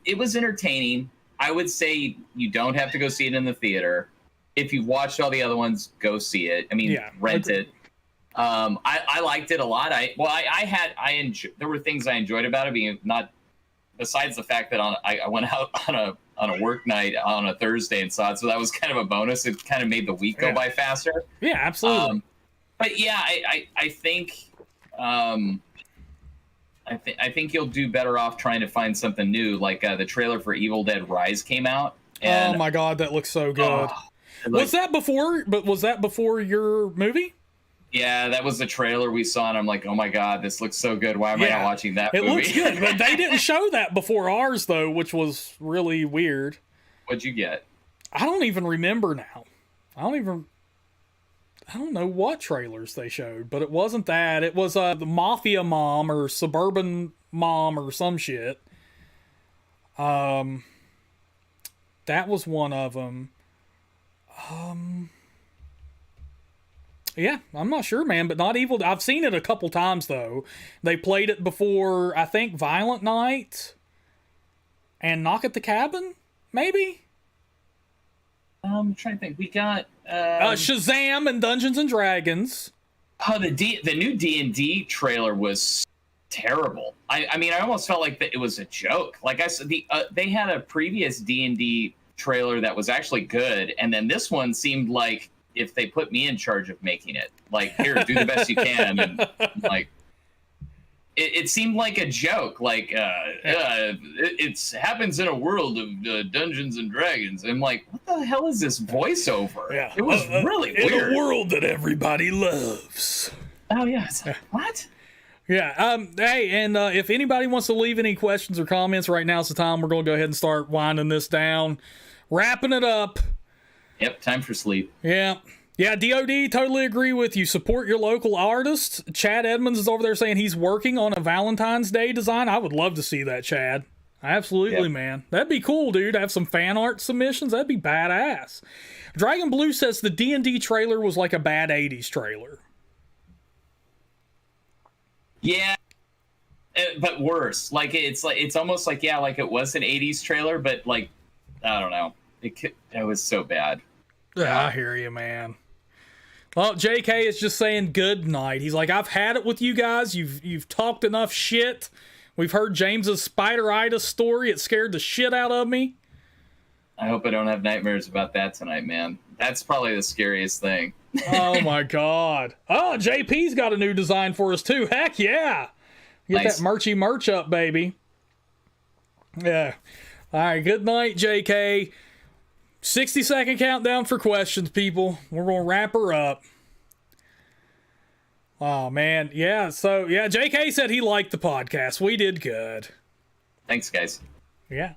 It was entertaining. I would say you don't have to go see it in the theater. If you've watched all the other ones, go see it. I mean, rent it. I liked it a lot. There were things I enjoyed about it, being not besides the fact that I went out on a work night on a Thursday and saw it, so that was kind of a bonus. It kind of made the week go by faster. Yeah, absolutely. But yeah, I think you'll do better off trying to find something new. Like the trailer for Evil Dead Rise came out. And, oh my God, that looks so good. Was that before your movie? Yeah, that was the trailer we saw, and I'm like, oh my God, this looks so good. Why am I not watching that movie? It looks good, but they didn't show that before ours, though, which was really weird. What'd you get? I don't even remember now. I don't know what trailers they showed, but it wasn't that. It was the Mafia Mom or Suburban Mom or some shit. That was one of them. Yeah, I'm not sure, man, but not Evil. I've seen it a couple times, though. They played it before, I think, Violent Night and Knock at the Cabin, maybe? I'm trying to think. We got... Shazam and Dungeons and Dragons. Oh, the new D&D trailer was terrible. I mean, I almost felt like it was a joke. Like I said, they had a previous D&D trailer that was actually good, and then this one seemed like if they put me in charge of making it, like, here, do the best you can, and like it seemed like a joke, like it happens in a world of Dungeons and Dragons. I'm like, what the hell is this voiceover? Yeah, it was really weird. In a world that everybody loves. Oh yeah, it's like, what? Yeah. Hey, and if anybody wants to leave any questions or comments, right now's the time. We're going to go ahead and start winding this down, wrapping it up. Yep, time for sleep. Yeah. Yeah, DOD, totally agree with you. Support your local artists. Chad Edmonds is over there saying he's working on a Valentine's Day design. I would love to see that, Chad. Absolutely, man. That'd be cool, dude. Have some fan art submissions. That'd be badass. Dragon Blue says the D&D trailer was like a bad 80s trailer. Yeah, but worse. Like it's almost like it was an 80s trailer, but like, I don't know. It was so bad. Yeah, I hear you, man. Well, JK is just saying good night. He's like, I've had it with you guys. You've talked enough shit. We've heard James's spideritis story. It scared the shit out of me. I hope I don't have nightmares about that tonight, man. That's probably the scariest thing. Oh my God. Oh, JP's got a new design for us too. Heck yeah. Get Nice. that merchy merch up, baby. Yeah. All right. Good night, JK. 60-second countdown for questions, people. We're going to wrap her up. Oh, man. Yeah. So, yeah, JK said he liked the podcast. We did good. Thanks, guys. Yeah.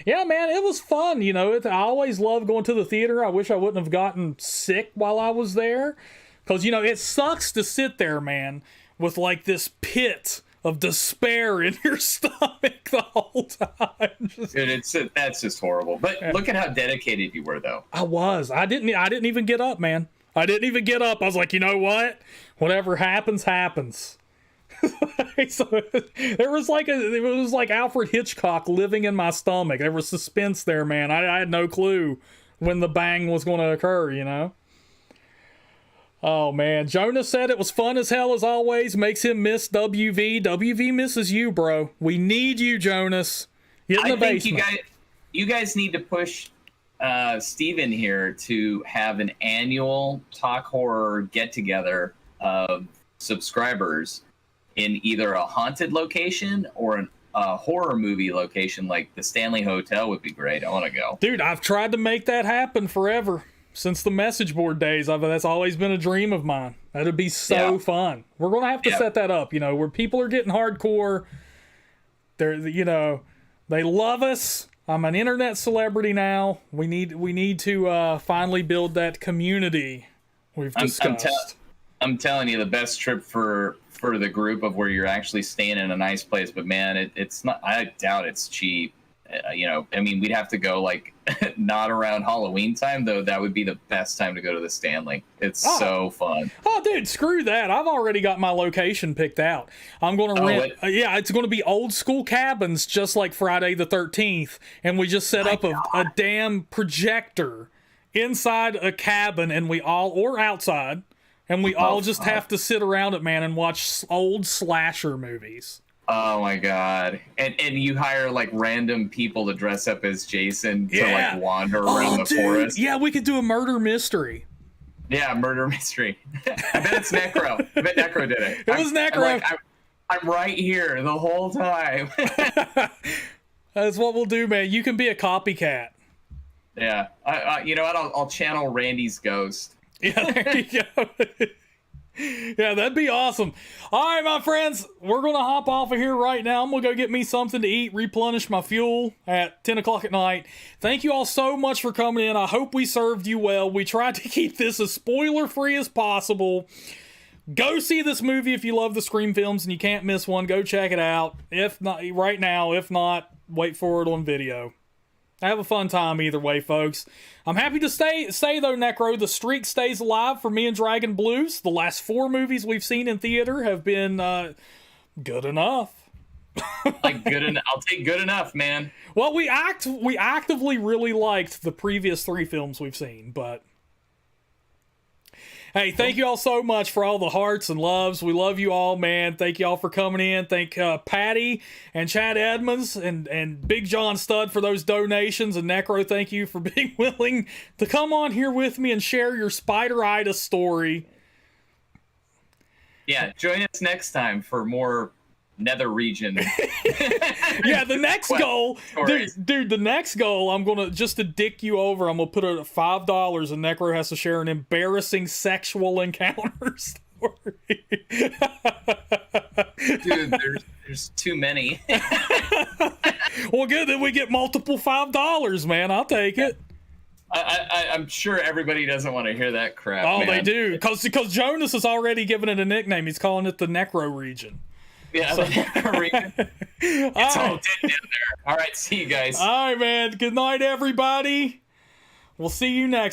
Yeah, man, it was fun. You know, I always love going to the theater. I wish I wouldn't have gotten sick while I was there. Because, you know, it sucks to sit there, man, with like this pit of despair in your stomach the whole time. Dude, that's just horrible. But look at how dedicated you were, though. I was. I didn't even get up, man. I didn't even get up. I was like, you know what? Whatever happens, happens. So it was like Alfred Hitchcock living in my stomach. There was suspense there, man. I had no clue when the bang was going to occur, you know? Oh, man. Jonas said it was fun as hell as always. Makes him miss WV. WV misses you, bro. We need you, Jonas. Get in the basement. I think you guys need to push Steven here to have an annual Talk Horror get-together of subscribers in either a haunted location or a horror movie location, like the Stanley Hotel would be great. I want to go. Dude, I've tried to make that happen forever. Since the message board days, that's always been a dream of mine. That'd be so fun. We're going to have to set that up, you know, where people are getting hardcore. They're, you know, they love us. I'm an internet celebrity now. We need to finally build that community we've discussed. I'm telling you, the best trip for the group of where you're actually staying in a nice place, but man, it's not. I doubt it's cheap. You know, I mean, we'd have to go like not around Halloween time, though. That would be the best time to go to the Stanley. It's so fun. Oh, dude, screw that. I've already got my location picked out. I'm going to rent. Yeah, it's going to be old school cabins, just like Friday the 13th. And we just set up a damn projector inside a cabin, and we all, or outside, and we all just have to sit around it, man, and watch old slasher movies. Oh my God. And you hire like random people to dress up as Jason to like wander around the forest. Yeah, we could do a murder mystery. Yeah, murder mystery. I bet it's Necro. I bet Necro did it. It was Necro. I'm right here the whole time. That's what we'll do, man. You can be a copycat. Yeah. You know what? I'll channel Randy's ghost. Yeah, there you go. Yeah, that'd be awesome. All right, my friends, we're going to hop off of here right now. I'm going to go get me something to eat, replenish my fuel at 10 o'clock at night. Thank you all so much for coming in. I hope we served you well. We tried to keep this as spoiler-free as possible. Go see this movie if you love the Scream films and you can't miss one. Go check it out. If not, right now. If not, wait for it on video. Have a fun time either way, folks. I'm happy to say though, Necro, the streak stays alive for me and Dragon Blues. The last 4 movies we've seen in theater have been good enough. Like good enough. I'll take good enough, man. Well, we actively really liked the previous 3 films we've seen, but hey, thank you all so much for all the hearts and loves. We love you all, man. Thank you all for coming in. Thank Patty and Chad Edmonds and Big John Stud for those donations. And Necro, thank you for being willing to come on here with me and share your spideritis story. Yeah, join us next time for more nether region. Yeah, the next goal, dude, the next goal, I'm gonna, just to dick you over, I'm gonna put it at $5 and Necro has to share an embarrassing sexual encounter story. Dude, there's too many. Well, good, then we get multiple $5, man. I'll take it. I'm sure everybody doesn't want to hear that crap. Oh, man. They do, because Jonas has already given it a nickname. He's calling it the Necro region. Yeah, so. It's all dead down there. All right, see you guys. All right, man. Good night, everybody. We'll see you next time.